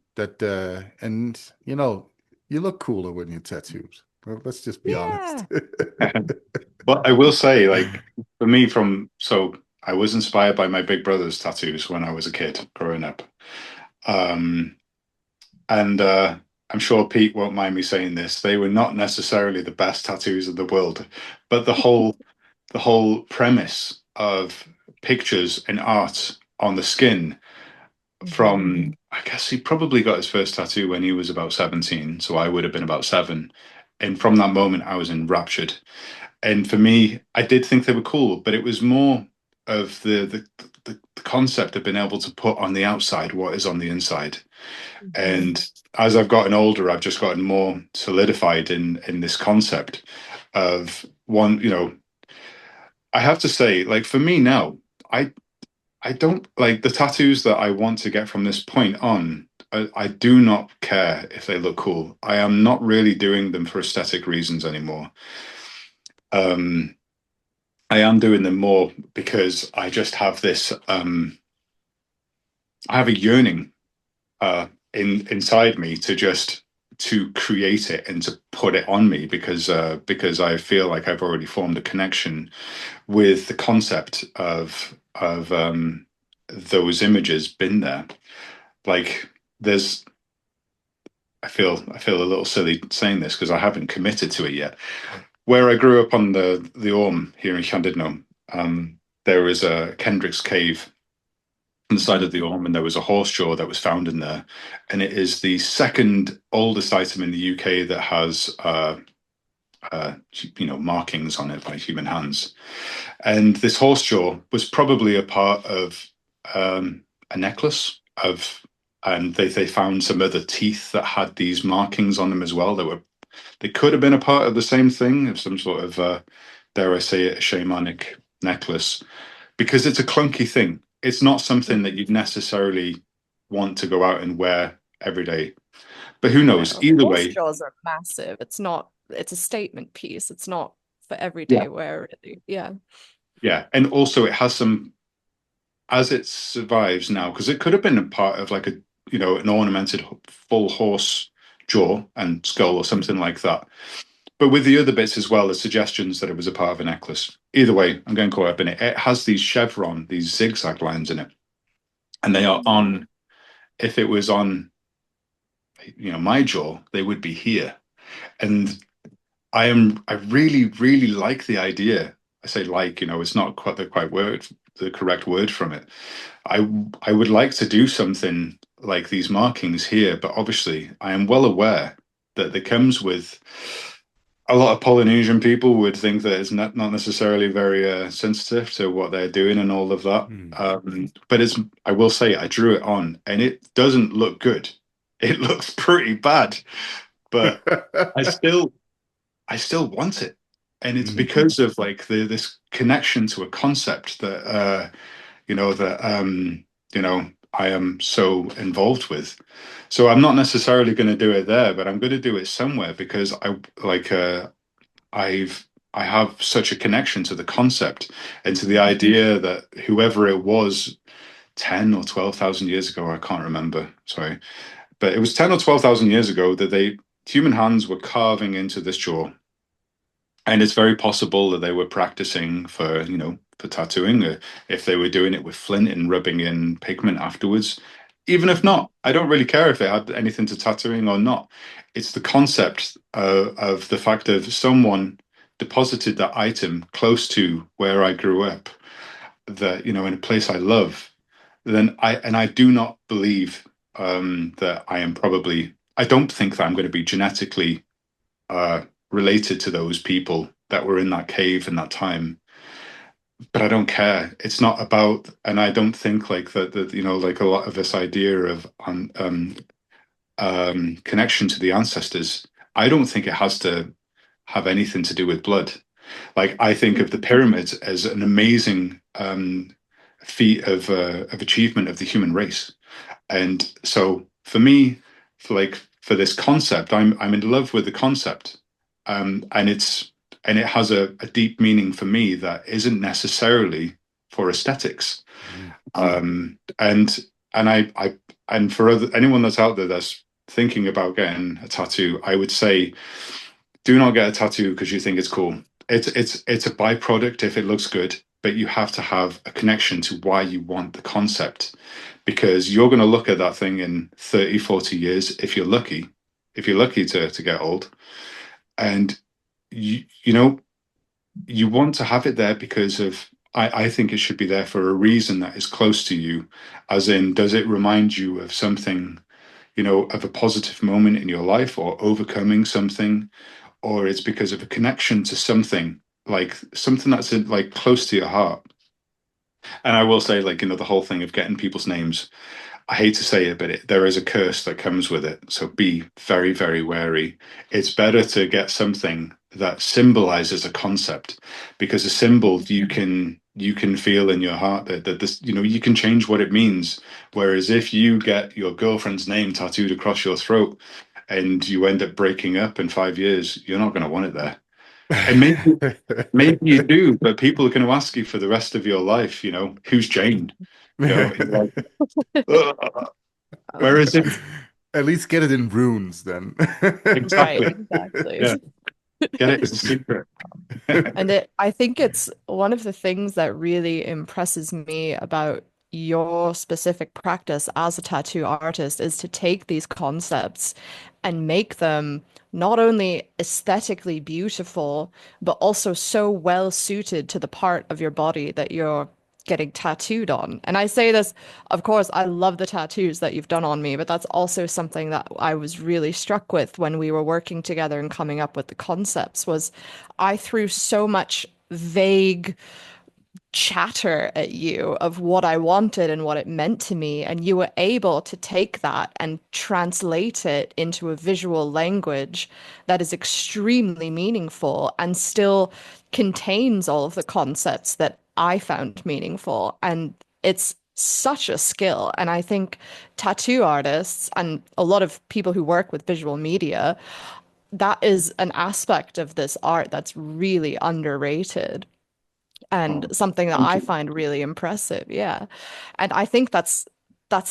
you look cooler when you're tattooed. Well, let's just be honest. Yeah. But I will say, like, for me, so I was inspired by my big brother's tattoos when I was a kid growing up. Um, and I'm sure Pete won't mind me saying this. They were not necessarily the best tattoos in the world, but the whole premise of pictures and art on the skin Mhm. from, I guess he probably got his first tattoo when he was about 17, so I would have been about 7. And from that moment, I was enraptured. And for me, I did think they were cool, but it was more of the concept of being able to put on the outside what is on the inside. Mhm. And as I've gotten older, I've just gotten more solidified in this concept of one. I have to say, like for me now, I I don't like the tattoos that I want to get from this point on. I do not care if they look cool. I am not really doing them for aesthetic reasons anymore. Um, I am doing them more because I just have this. I have a yearning inside me to create it and to put it on me because I feel like I've already formed a connection with the concept of those images been there. Like there's I feel a little silly saying this because I haven't committed to it yet. Where I grew up on the Orme here in Llandudno, there is a Kendrick's cave on the side of the Orme, and there was a horse jaw that was found in there, and it is the second oldest item in the UK that has markings on it by human hands. And this horse jaw was probably a part of a necklace of, and they found some other teeth that had these markings on them as well. They could have been a part of the same thing, of some sort of dare I say it, a shamanic necklace, because it's a clunky thing. It's not something that you'd necessarily want to go out and wear every day. But who knows? No, Either horse way, jaws are massive. It's not it's a statement piece. It's not for Yeah. everyday wear, really. Yeah. Yeah. And also it has some, as it survives now, because it could have been a part of like a, an ornamented full horse jaw and skull or something like that. But with the other bits as well, there's suggestions that it was a part of a necklace. Either way, I'm getting caught up in it. It has these chevron, these zigzag lines in it, and they are on. If it was on, my jaw, they would be here. And I really, really like the idea. I say like, it's not quite the correct word from it. I would like to do something like these markings here, but obviously I am well aware that it comes with a lot of Polynesian people would think that it's not necessarily very sensitive to what they're doing and all of that. Hmm. But I will say I drew it on and it doesn't look good. It looks pretty bad, but I still I still want it. And it's Mhm. because of like this connection to a concept that that I am so involved with. So I'm not necessarily going to do it there, but I'm going to do it somewhere because I have such a connection to the concept and to the idea that whoever it was 10 or 12,000 years ago, I can't remember, sorry, but it was 10 or 12,000 years ago that human hands were carving into this jaw. And it's very possible that they were practicing for tattooing, if they were doing it with flint and rubbing in pigment afterwards. Even if not, I don't really care if it had anything to tattooing or not. It's the concept of the fact of someone deposited that item close to where I grew up, that, in a place I love. I do not believe that I don't think that I'm going to be genetically uh, related to those people that were in that cave in that time. But I don't care. It's not about, and I don't think like that. Like a lot of this idea of connection to the ancestors. I don't think it has to have anything to do with blood. Like I think of the pyramids as an amazing feat of achievement of the human race. And so for me, for this concept, I'm in love with the concept, and it has a deep meaning for me that isn't necessarily for aesthetics. Mhm. And and for anyone that's out there that's thinking about getting a tattoo, I would say do not get a tattoo because you think it's cool. It's a byproduct if it looks good, but you have to have a connection to why you want the concept, because you're going to look at that thing in 30, 40 years if you're lucky to get old, and you you want to have it there because of I think it should be there for a reason that is close to you, as in, does it remind you of something, of a positive moment in your life or overcoming something, or it's because of a connection to something, like something that's like close to your heart. And I will say, like, the whole thing of getting people's names, I hate to say it, but there is a curse that comes with it. So be very, very wary. It's better to get something that symbolizes a concept, because a symbol you can feel in your heart that this, you can change what it means. Whereas if you get your girlfriend's name tattooed across your throat and you end up breaking up in 5 years, you're not going to want it there. And maybe you do, but people are going to ask you for the rest of your life, who's Jane? And you're like, ugh. Whereas if At least get it in runes then. Right, exactly, exactly. yeah, get it as a secret. And I think it's one of the things that really impresses me about your specific practice as a tattoo artist is to take these concepts and make them not only aesthetically beautiful, but also so well suited to the part of your body that you're getting tattooed on. And I say this, of course, I love the tattoos that you've done on me, but that's also something that I was really struck with when we were working together and coming up with the concepts was I threw so much vague chatter at you of what I wanted and what it meant to me. And you were able to take that and translate it into a visual language that is extremely meaningful and still contains all of the concepts that I found meaningful. And it's such a skill. And I think tattoo artists and a lot of people who work with visual media that is an aspect of this art that's really underrated and Oh, something that thank I you. find really impressive. Yeah. And I think that's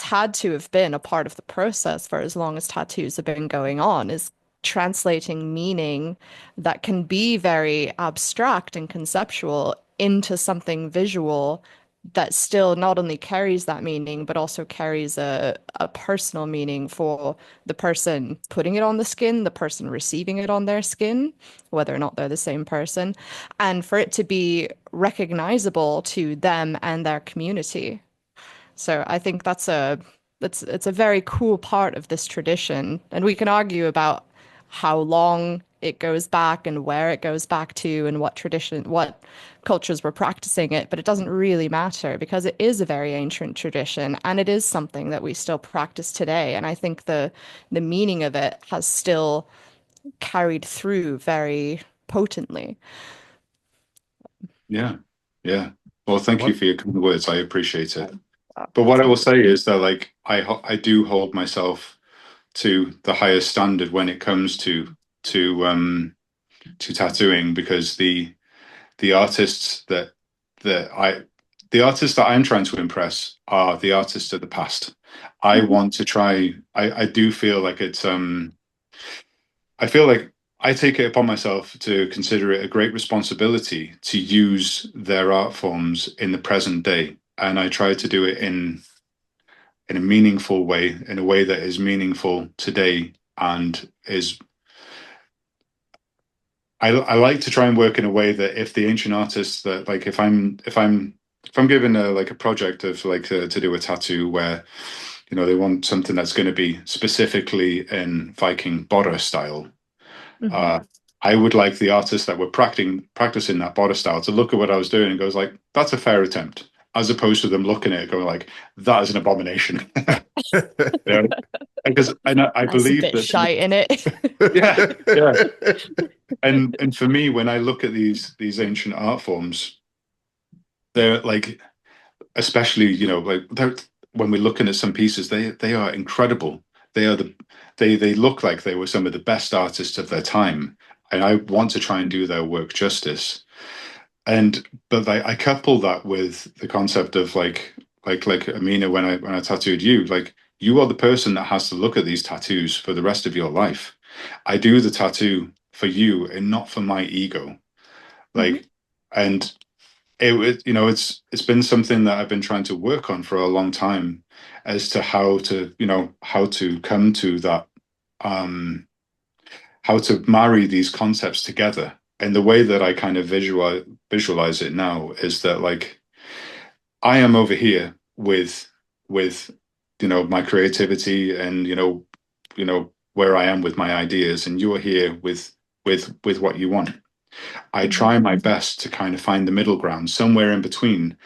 had to have been a part of the process for as long as tattoos have been going on, is translating meaning that can be very abstract and conceptual into something visual that still not only carries that meaning, but also carries a personal meaning for the person putting it on the skin, the person receiving it on their skin, whether or not they're the same person, and for it to be recognizable to them and their community. So I think it's a very cool part of this tradition. And we can argue about how long it goes back and where it goes back to and what cultures were practicing it, but it doesn't really matter because it is a very ancient tradition and it is something that we still practice today. And I think the meaning of it has still carried through very potently. Yeah, yeah. Well, thank you What? for your kind words. I appreciate it. But what I will Absolutely. say is that, like, I do hold myself to the highest standard when it comes to to tattooing, because the artists that I the artists that I'm trying to impress are the artists of the past. I Mhm. want to try. I do feel like it's I feel like I take it upon myself to consider it a great responsibility to use their art forms in the present day, and I try to do it in a meaningful way, in a way that is meaningful today and is. I like to try and work in a way that if the ancient artists that, like, if I'm given a like a project of like to do a tattoo where they want something that's going to be specifically in Viking Border style. Mhm. uh I would like the artists that were practicing that Border style to look at what I was doing and goes like, that's a fair attempt, as opposed to them looking at it going like, that is an abomination. You know? Because I That's a believe bit that, shy in it. yeah, yeah. And for me, when I look at these ancient art forms, they're like, especially like when we're looking at some pieces, they are incredible. They are they look like they were some of the best artists of their time, and I want to try and do their work justice. And but I couple that with the concept of like Amina, when I tattooed you, like, you are the person that has to look at these tattoos for the rest of your life. I do the tattoo for you and not for my ego. Mhm. Like, and it's been something that I've been trying to work on for a long time, as to how to come to that, um how to marry these concepts together. And the way that I kind of visualize it now is that, like, I am over here with my creativity and where I am with my ideas, and you're here with what you want. I Mhm. try my best to kind of find the middle ground somewhere in between,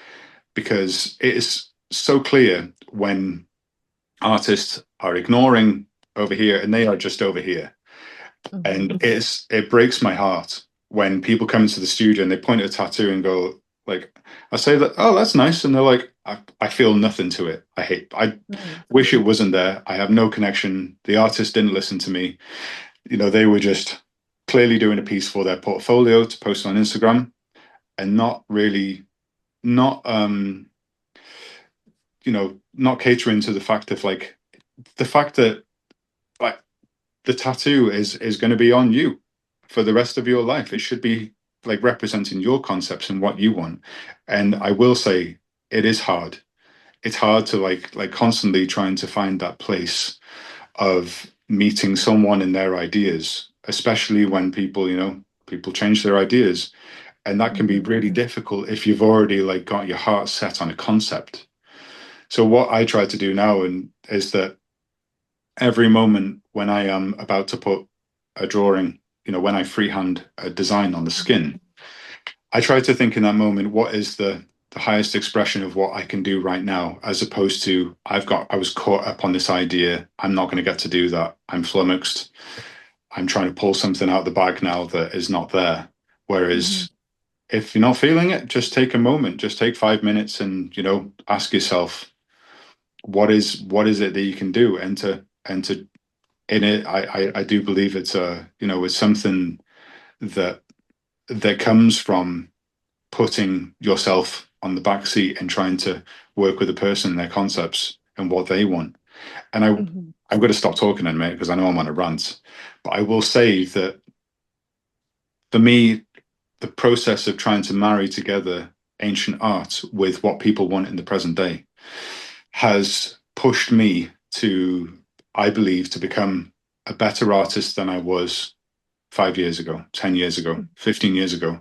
because it is so clear when artists are ignoring over here and they are just over here. And Mhm. it breaks my heart when people come into the studio and they point at a tattoo and go like, I say that, oh, that's nice, and they're like, I feel nothing to it. I Mhm. wish it wasn't there. I have no connection. The artist didn't listen to me. They were just clearly doing a piece for their portfolio to post on Instagram, and not really, not not catering to the fact of, like, the fact that, like, the tattoo is going to be on you for the rest of your life. It should be like representing your concepts and what you want. And I will say, it is hard. It's hard to like constantly trying to find that place of meeting someone and their ideas, especially when people change their ideas. And that can be Mhm. really difficult if you've already like got your heart set on a concept. So what I try to do now and is that every moment when I am about to put a drawing, when I freehand a design on the skin, I try to think in that moment, what is the highest expression of what I can do right now, as opposed to, I was caught up on this idea. I'm not going to get to do that. I'm flummoxed. I'm trying to pull something out of the bag now that is not there. Mhm. Whereas if you're not feeling it, just take a moment, just take 5 minutes and, ask yourself, what is it that you can do, and to in it. I do believe it's it's something that comes from putting yourself on the back seat and trying to work with a person, their concepts, and what they want. And Mhm. I'm going to stop talking in a minute because I know I'm on a rant. But I will say that for me, the process of trying to marry together ancient art with what people want in the present day has pushed me to, I believe, to become a better artist than I was 5 years ago, 10 years ago, 15 years ago.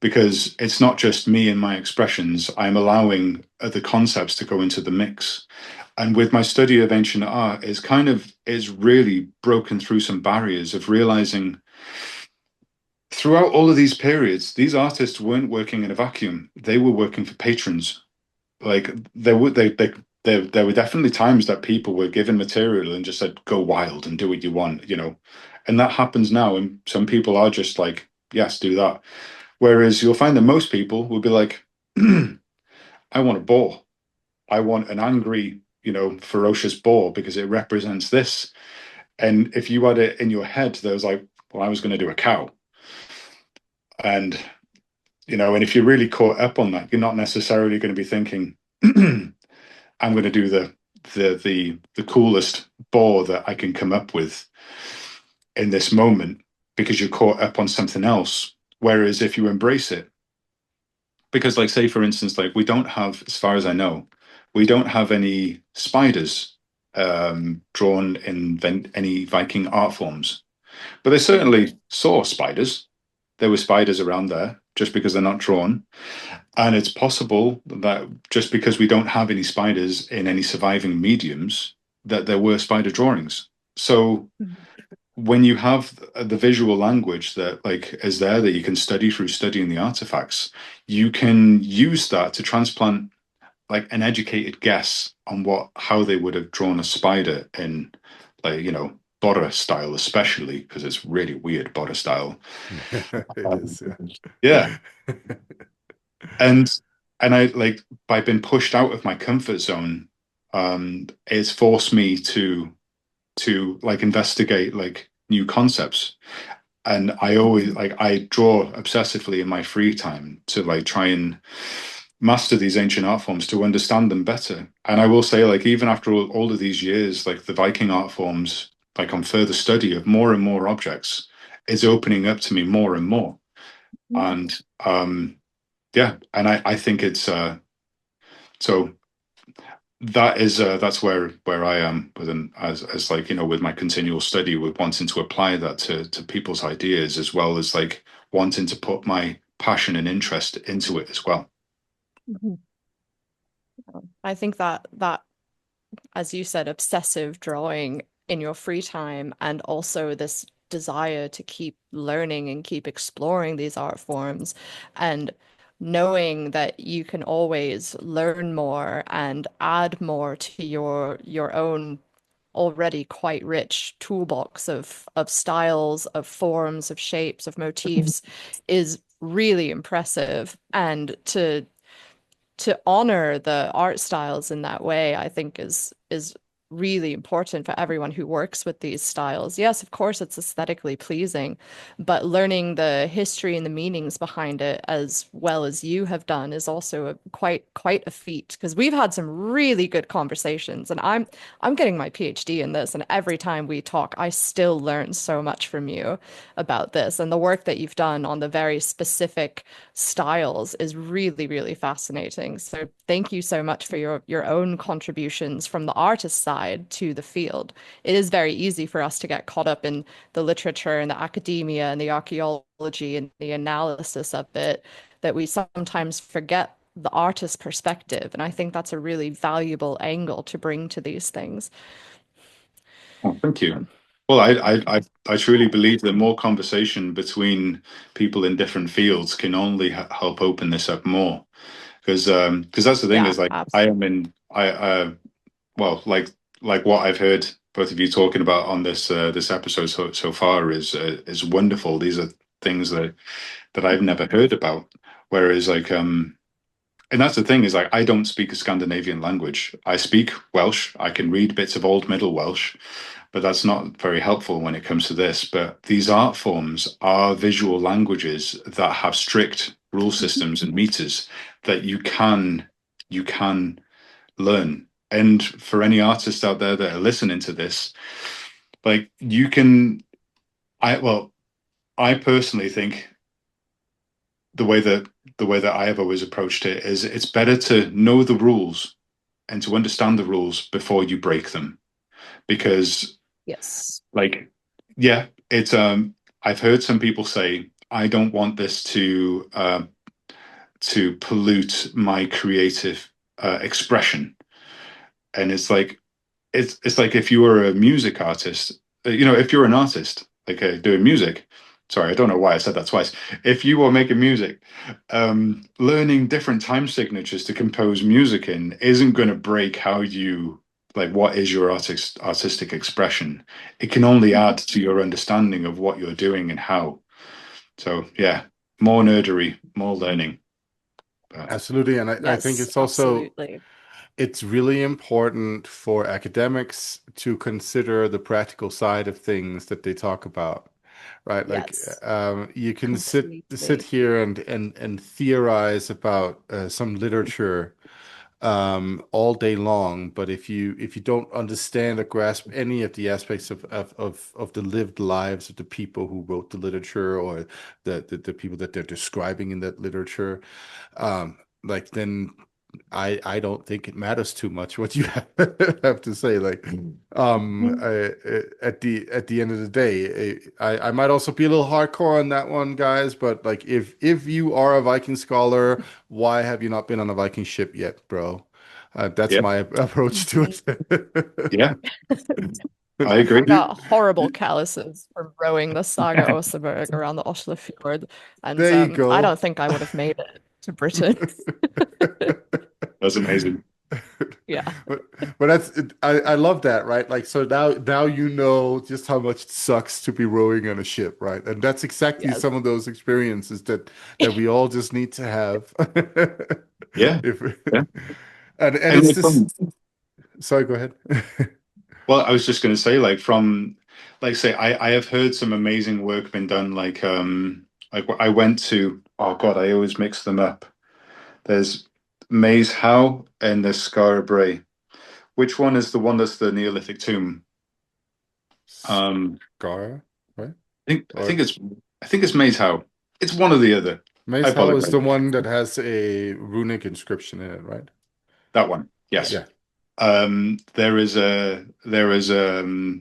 Because it's not just me and my expressions, I'm allowing other concepts to go into the mix. And with my study of ancient art, is really broken through some barriers of realizing throughout all of these periods, these artists weren't working in a vacuum. They were working for patrons. Like there were definitely times that people were given material and just said, go wild and do what you want, And that happens now. And some people are just like, yes, do that. Whereas you'll find that most people will be like, I want a boar. I want an angry, ferocious boar because it represents this. And if you had it in your head, there was like, well, I was going to do a cow. And, and if you're really caught up on that, you're not necessarily going to be thinking, I'm going to do the coolest boar that I can come up with in this moment because you're caught up on something else. Whereas if you embrace it, because like say for instance, like we don't have, as far as I know, we don't have any spiders drawn in any Viking art forms, but they certainly saw spiders. There were spiders around there just because they're not drawn. And it's possible that just because we don't have any spiders in any surviving mediums, that there were spider drawings. So when you have the visual language that like is there that you can study through studying the artifacts, you can use that to transplant like an educated guess on how they would have drawn a spider in like Bora style, especially because it's really weird Bora style. It is, Yeah, yeah. and I like by being pushed out of my comfort zone, it's forced me to like investigate like new concepts. And I always like I draw obsessively in my free time to like try and master these ancient art forms to understand them better. And I will say, like, even after all of these years, like the Viking art forms, like on further study of more and more objects, is opening up to me more and more. And yeah, and I think it's so that's where I am with an as like with my continual study with wanting to apply that to people's ideas as well as like wanting to put my passion and interest into it as well. Mhm. I think that, as you said, obsessive drawing in your free time and also this desire to keep learning and keep exploring these art forms and knowing that you can always learn more and add more to your own already quite rich toolbox of styles, of forms, of shapes, of motifs is really impressive. And to honor the art styles in that way, I think is really important for everyone who works with these styles. Yes, of course, it's aesthetically pleasing, but learning the history and the meanings behind it as well as you have done is also quite a feat because we've had some really good conversations and I'm getting my PhD in this and every time we talk, I still learn so much from you about this and the work that you've done on the very specific styles is really, really fascinating. So thank you so much for your own contributions from the artist side to the field. It is very easy for us to get caught up in the literature and the academia and the archaeology and the analysis of it that we sometimes forget the artist perspective. And I think that's a really valuable angle to bring to these things. Oh, thank you. Um, Well, I truly believe that more conversation between people in different fields can only help open this up more. Because that's the thing yeah, is like I am absolutely. in well like what I've heard both of you talking about on this episode so far is wonderful. These are things that I've never heard about. Whereas like and that's the thing is like I don't speak a Scandinavian language. I speak Welsh. I can read bits of Old Middle Welsh, but that's not very helpful when it comes to this. But these art forms are visual languages that have strict rule systems and meters that you can learn. And for any artists out there that are listening to this, like you can, I personally think the way that I have always approached it is it's better to know the rules and to understand the rules before you break them. Because Yes. like, yeah, it's I've heard some people say, I don't want this to pollute my creative expression. And it's like if you were a music artist, if you're an artist like doing music. Sorry, I don't know why I said that twice. If you were making music, learning different time signatures to compose music in isn't going to break how you like what is your artistic expression. It can only add to your understanding of what you're doing and how. So yeah, more nerdery, more learning. But, Absolutely. And I think Yes, it's also absolutely. it's really important for academics to consider the practical side of things that they talk about, right? Like Yes, you can sit completely. here and theorize about some literature all day long, but if you don't understand or grasp any of the aspects of the lived lives of the people who wrote the literature or the people that they're describing in that literature, like then I don't think it matters too much what you have to say. Like, Mhm. at the end of the day, I might also be a little hardcore on that one, guys. But like, if you are a Viking scholar, why have you not been on a Viking ship yet, bro? That's yeah, my approach to Mhm. it. yeah, I agree. I got horrible calluses from rowing the Saga Oseberg around the Oslo Fjord, and There you I go. don't think I would have made it to Britain. That's amazing. Yeah. But that's I love that, right? Like so now you know just how much it sucks to be rowing on a ship, right? And that's exactly Yes. some of those experiences that we all just need to have. Yeah, If yeah. and And it's like this. from Sorry, go ahead. well, I was just going to say, like from, like say, I have heard some amazing work been done. Like I went to, oh God, I always mix them up. There's Maze Howe and there's Skara Brae. Which one is the one that's the Neolithic tomb? Um, Scar, right? I Or think it's Maze Howe. It's one or the other. I Mace Hell is apologize. the one that has a runic inscription in it, right? That one. Yes. Yeah. There is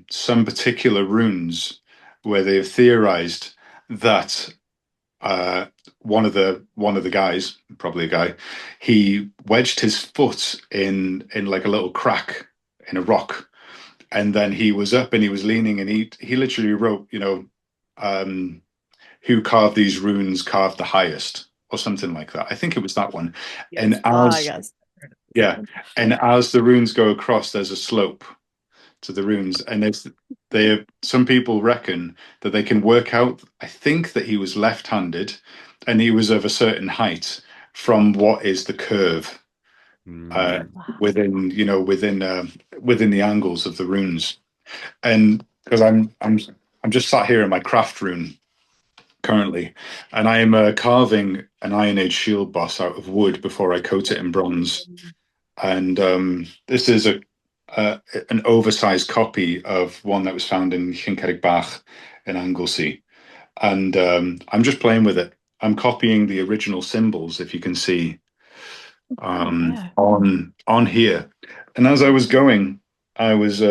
some particular runes where they have theorized that one of the guys, probably a guy, he wedged his foot in like a little crack in a rock, and then he was up and he was leaning, and he literally wrote, um, "Who carved these runes carved the highest," or something like that. I think it was that one. Yes. And Ah, as yes. yeah, and as the runes go across, there's a slope to the runes, and some people reckon that they can work out. I think that he was left-handed, and he was of a certain height from what is the curve uh, Mm. Wow. within the angles of the runes. And because I'm just sat here in my craft room currently, and I am carving an Iron Age shield boss out of wood before I coat it in bronze. And this is an oversized copy of one that was found in Bach in Anglesey, and I'm just playing with it. I'm copying the original symbols, if you can see, Oh, yeah. on here. And as I was going, I was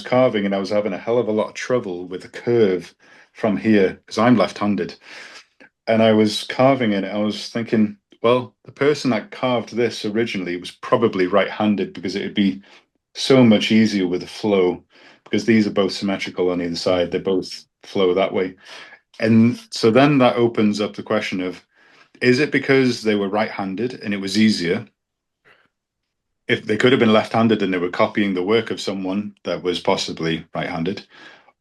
carving, and I was having a hell of a lot of trouble with the curve from here because I'm left-handed, and I was carving it. I was thinking, well, the person that carved this originally was probably right-handed because it would be so much easier with the flow because these are both symmetrical on either side. They both flow that way. And so then that opens up the question of, is it because they were right-handed and it was easier? If they could have been left-handed and they were copying the work of someone that was possibly right-handed,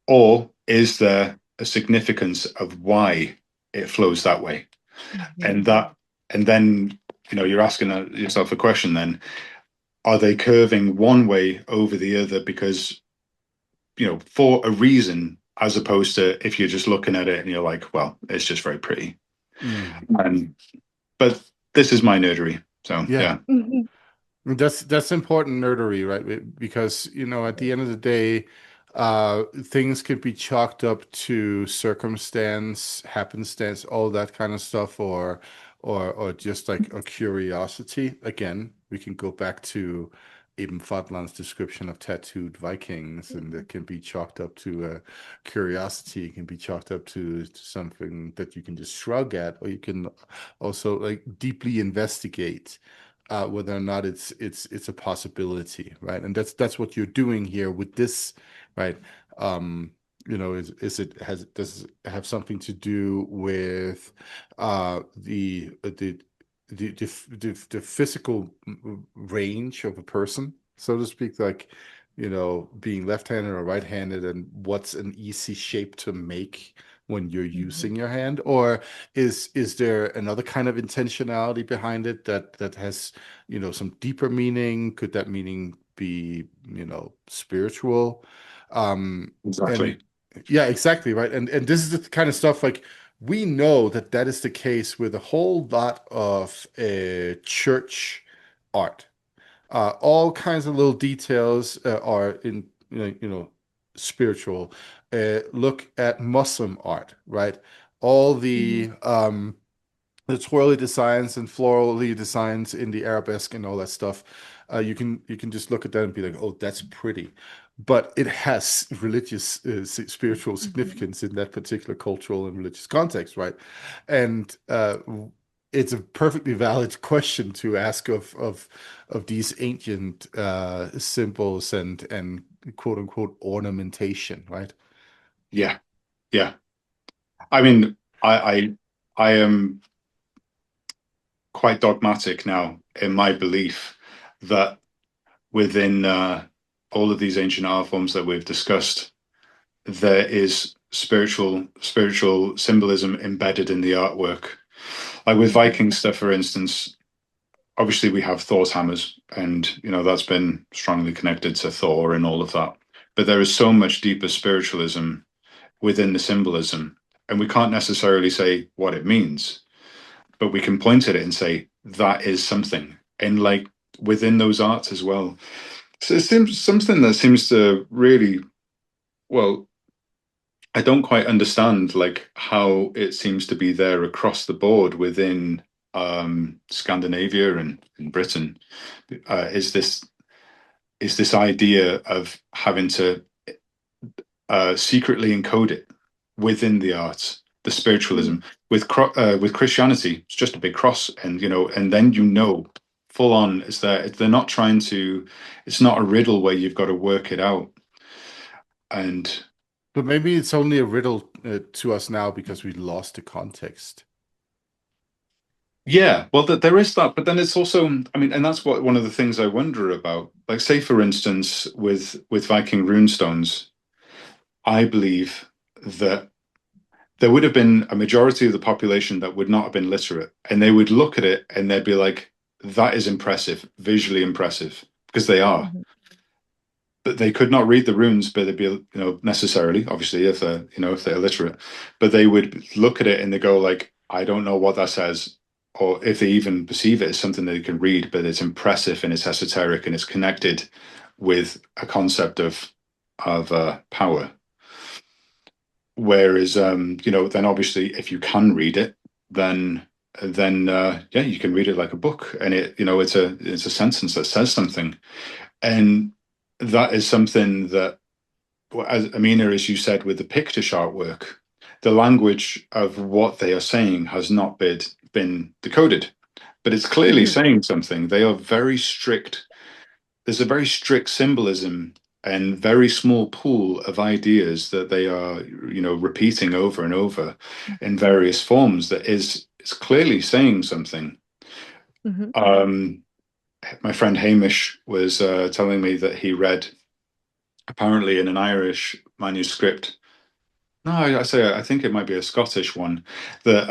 or is there a significance of why it flows that way? And Mhm. that, and then, you're asking yourself a question then, are they curving one way over the other because for a reason, as opposed to if you're just looking at it and you're like, well, it's just very pretty. Mm. But this is my nerdery. So Yeah. yeah, Mhm. That's important nerdery, right? Because, at the end of the day, things could be chalked up to circumstance, happenstance, all that kind of stuff, or just like a curiosity. Again, we can go back to Ibn Fadlan's description of tattooed Vikings, and it can be chalked up to a curiosity. It can be chalked up to something that you can just shrug at, or you can also like deeply investigate whether or not it's a possibility, right? And that's what you're doing here with this, right? Um, is it has does it have something to do with the physical range of a person, so to speak, like being left-handed or right-handed, and what's an easy shape to make when you're Mhm. using your hand, or is there another kind of intentionality behind it that has some deeper meaning? Could that meaning be spiritual? And exactly. yeah, exactly, right. And this is the kind of stuff, like, we know that is the case with a whole lot of church art. All kinds of little details are in spiritual. Look at Muslim art, right? All Mhm. the twirly designs and florally designs in the arabesque and all that stuff. You can just look at that and be like, oh, that's pretty, but it has religious, spiritual Mhm. significance in that particular cultural and religious context, right? And it's a perfectly valid question to ask of these ancient symbols and quote unquote ornamentation, right? Yeah, yeah. I mean, I am quite dogmatic now in my belief that within all of these ancient art forms that we've discussed, there is spiritual symbolism embedded in the artwork. Like with Mhm. Viking stuff, for instance, obviously we have Thor's hammers, and that's been strongly connected to Thor and all of that. But there is so much deeper spiritualism within the symbolism, and we can't necessarily say what it means, but we can point at it and say that is something. And like within those arts as well. So it seems something that seems to really, well, I don't quite understand like how it seems to be there across the board within Scandinavia and in Britain. Is this idea of having to secretly encode it within the arts, the spiritualism. Mhm. With Christianity, it's just a big cross, and and then full on is there. They're not trying to. It's not a riddle where you've got to work it out. And But maybe it's only a riddle to us now because we lost the context. yeah, well, there is that, but then it's also, I mean, and that's what one of the things I wonder about. Like, say, for instance, with Viking runestones, I believe that there would have been a majority of the population that would not have been literate, and they would look at it and they'd be like, that is impressive, visually impressive, because they are. Mhm. But they could not read the runes, but they'd be, necessarily, obviously, if they're, if they're illiterate, but they would look at it and they go like, I don't know what that says, or if they even perceive it as something they can read, but it's impressive and it's esoteric and it's connected with a concept of power. Whereas, then obviously, if you can read it, then yeah, you can read it like a book, and it's a sentence that says something, and that is something that, well, as Amina, as you said, with the Pictish artwork, the language of what they are saying has not been decoded, but it's clearly Mhm. saying something. They are very strict. There's a very strict symbolism and very small pool of ideas that they are, repeating over and over in various forms that is clearly saying something. Mhm. Um, my friend Hamish was telling me that he read apparently in an Irish manuscript. No, I think it might be a Scottish one, that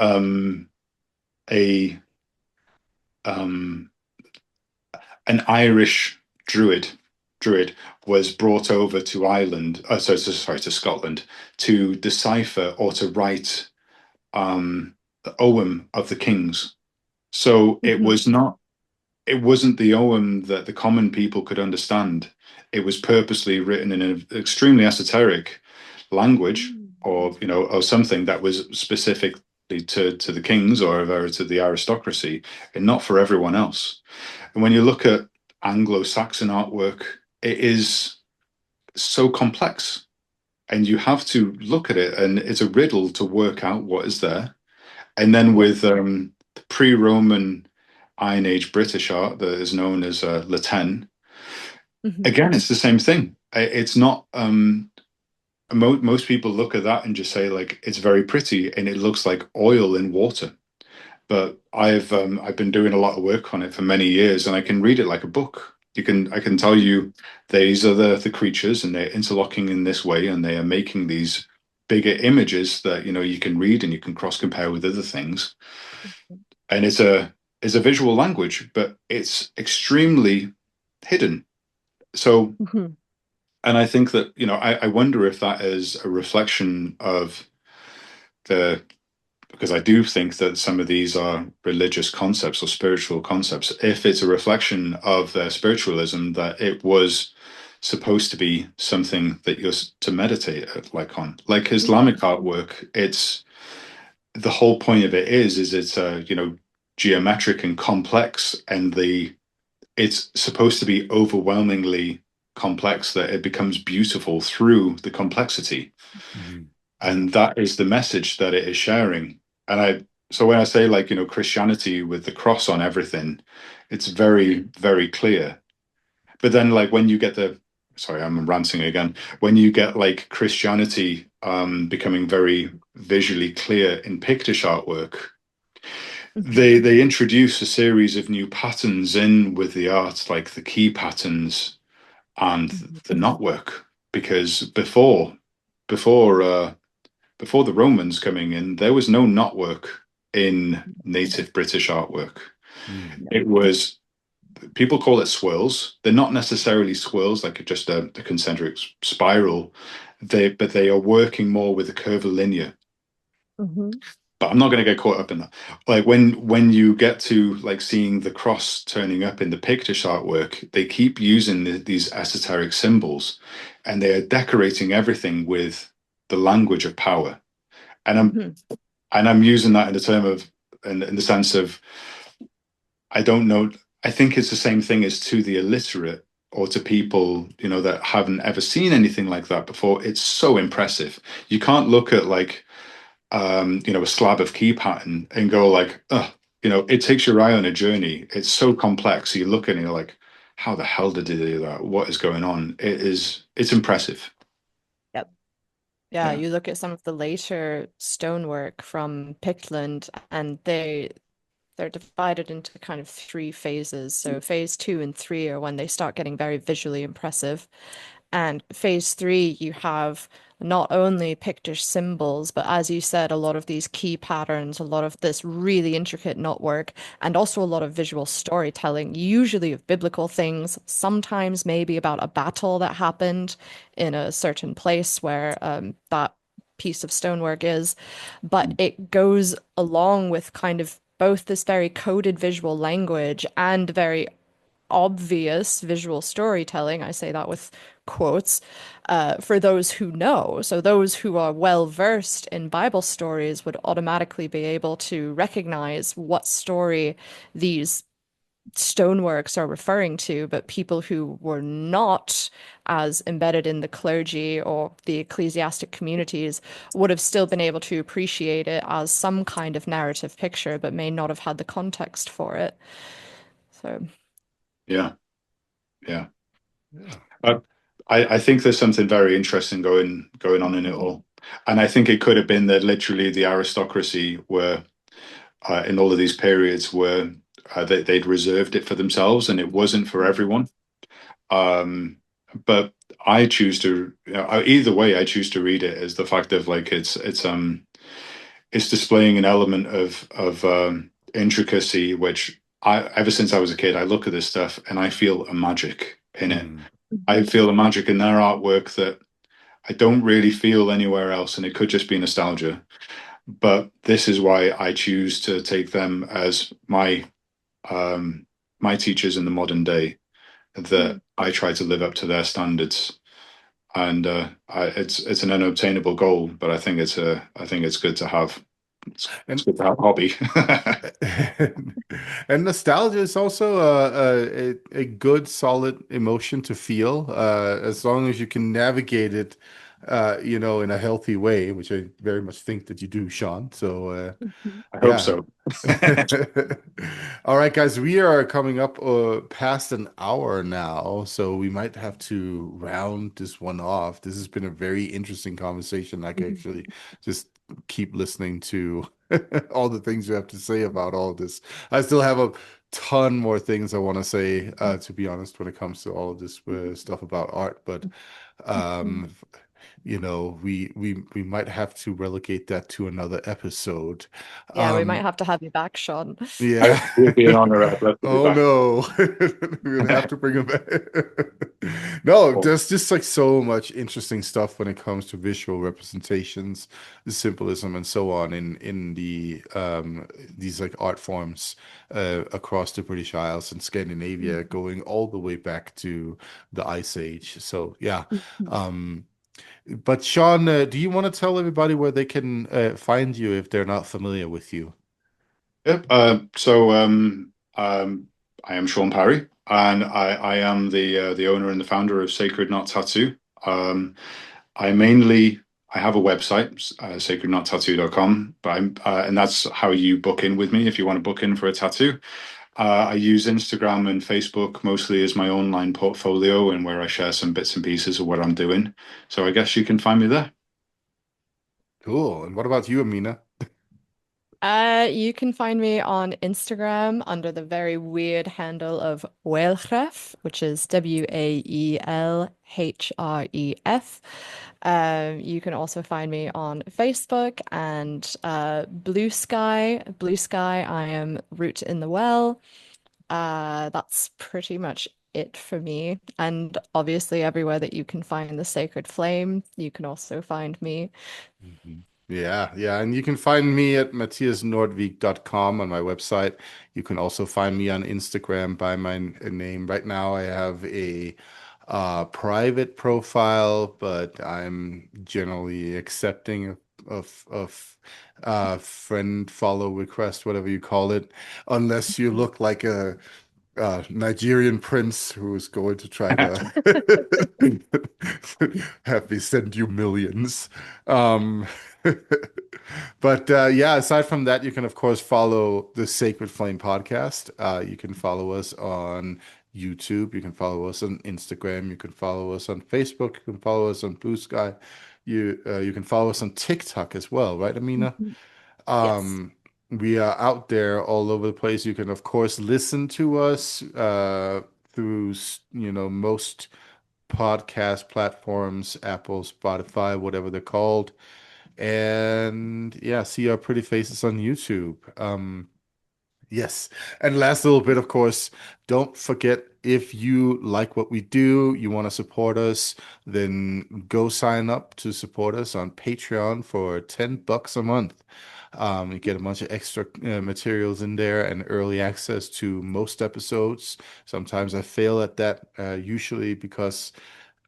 a um, an Irish druid druid was brought over to Ireland, sorry, to Scotland, to decipher or to write the Ogham of the kings. So Hmm. it wasn't the Ogham that the common people could understand. It was purposely written in an extremely esoteric language, or or something that was specifically to the kings or to the aristocracy, and not for everyone else. And when you look at Anglo-Saxon artwork, it is so complex, and you have to look at it, and it's a riddle to work out what is there. And then Yeah. with the pre-Roman Iron Age British art that is known as Latin, Hmm. again, it's the same thing. It's not. Most people look at that and just say like it's very pretty and it looks like oil in water. But I've been doing a lot of work on it for many years, and I can read it like a book. I can tell you these are the creatures, and they're interlocking in this way, and they are making these bigger images that you can read and you can cross compare with other things. And it's a visual language, but it's extremely hidden. So, Hmm. and I think that I wonder if that is a reflection of the because I do think that some of these are religious concepts or spiritual concepts. If it's a reflection of their spiritualism, that it was supposed to be something that you're to meditate like on, like Islamic artwork. It's the whole point of it is it's geometric and complex, and the it's supposed to be overwhelmingly complex that it becomes beautiful through the complexity. Mhm. Yeah. And that is the message that it is sharing. And so when I say like Christianity with the cross on everything, it's very very clear. But then like when you get the sorry, I'm ranting again. When you get like Christianity becoming very visually clear in Pictish artwork, Hmm. they introduce a series of new patterns in with the art, like the key patterns and Hmm. the knotwork. Because before before the Romans coming in, there was no knotwork in native British artwork. Mm. It was people call it swirls. They're not necessarily swirls like just a concentric spiral. But they are working more with a curvilinear. Hmm. But I'm not going to get caught up in that. Like when you get to like seeing the cross turning up in the Pictish artwork, they keep using these esoteric symbols, and they are decorating everything with the language of power. And Hmm. I'm using that in the term of in the sense of I don't know. I think it's the same thing as to the illiterate or to people that haven't ever seen anything like that before. It's so impressive. You can't look at like a slab of key pattern and go like, it takes your eye on a journey. It's so complex. You look at it and you're like, how the hell did they do that? What is going on? It's impressive. Yep. Yeah, Yeah. you look at some of the later stonework from Pictland, and they're divided into kind of three phases. So phase two and three are when they start getting very visually impressive. And phase three, you have not only Pictish symbols, but as you said, a lot of these key patterns, a lot of this really intricate knotwork, and also a lot of visual storytelling, usually of biblical things, sometimes maybe about a battle that happened in a certain place where that piece of stonework is. But it goes along with kind of both this very coded visual language and very obvious visual storytelling. I say that with quotes, for those who know. So those who are well versed in Bible stories would automatically be able to recognize what story these stoneworks are referring to, but people who were not as embedded in the clergy or the ecclesiastic communities would have still been able to appreciate it as some kind of narrative picture, but may not have had the context for it. So, Yeah. Yeah. Yeah. Uh, I think there's something very interesting going on in it all. And I think it could have been that literally the aristocracy were in all of these periods where they'd reserved it for themselves and it wasn't for everyone. Um, but I choose to either way, I choose to read it as the fact of like it's displaying an element of intricacy which I ever since I was a kid I look at this stuff and I feel a magic in it. Mm. I feel the magic in their artwork that I don't really feel anywhere else, and it could just be nostalgia. But this is why I choose to take them as um, my teachers in the modern day. That I try to live up to their standards, and it's an unobtainable goal, but I think it's good to have. It's And good to have a hobby. and nostalgia is also a good, solid emotion to feel, as long as you can navigate it, in a healthy way, which I very much think that you do, Sean. So, Mhm. I hope yeah. so. All right, guys, we are coming up past an hour now, so we might have to round this one off. This has been a very interesting conversation. I can actually just keep listening to all the things you have to say about all of this. I still have a ton more things I want to say, to be honest, when it comes to all of this stuff about art, but um, we might have to relegate that to another episode. Yeah, we might Um, have to have you back, Sean. yeah. It would be an honor. I'd love to be Oh back. no. We're gonna have to bring him back. No, there's just like so much interesting stuff when it comes to visual representations, the symbolism and so on in these like art forms across the British Isles and Scandinavia, Mhm. going all the way back to the Ice Age. So yeah. Mhm. Um, but Sean, do you want to tell everybody where they can find you if they're not familiar with you? Yep. I am Sean Parry, and I am the owner and the founder of Sacred Knot Tattoo. Um, I mainly I have a website, sacredknottattoo.com, but and that's how you book in with me if you want to book in for a tattoo. I use Instagram and Facebook mostly as my online portfolio and where I share some bits and pieces of what I'm doing. So I guess you can find me there. Cool. And what about you, Amina? You can find me on Instagram under the very weird handle of Waelchref, which is Waelhref. You can also find me on Facebook and Blue Sky. Blue Sky, I am Root in the Well. That's pretty much it for me. And obviously, everywhere that you can find the Sacred Flame, you can also find me. Mhm. Yeah, yeah. And you can find me at matthiasnordvik.com on my website. You can also find me on Instagram by my name. Right now, I have a private profile, but I'm generally accepting of friend follow request, whatever you call it, unless you look like a Nigerian prince who is going to try to have me send you millions. Um, but yeah, aside from that, you can of course follow the Sacred Flame podcast. You can follow us on YouTube. You can follow us on Instagram. You can follow us on Facebook. You can follow us on Blue Sky. You can follow us on TikTok as well, right, Amina? Mhm. Yes. Um, we are out there all over the place. You can, of course, listen to us through, most podcast platforms, Apple, Spotify, whatever they're called. And yeah, see our pretty faces on YouTube. Yes. And last little bit, of course, don't forget if you like what we do, you want to support us, then go sign up to support us on Patreon for $10 a month. You get a bunch of extra materials in there and early access to most episodes. Sometimes I fail at that, usually because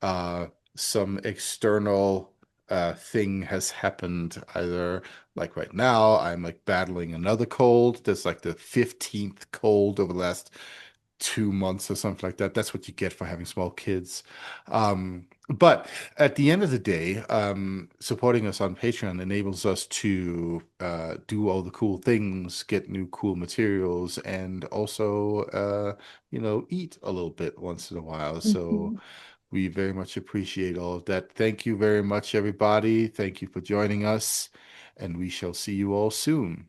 uh, some external thing has happened. Either like right now, I'm like battling another cold. That's like the 15th cold over the last 2 months or something like that. That's what you get for having small kids. But at the end of the day, supporting us on Patreon enables us to do all the cool things, get new cool materials, and also, eat a little bit once in a while. So Mhm. we very much appreciate all of that. Thank you very much, everybody. Thank you for joining us, and we shall see you all soon.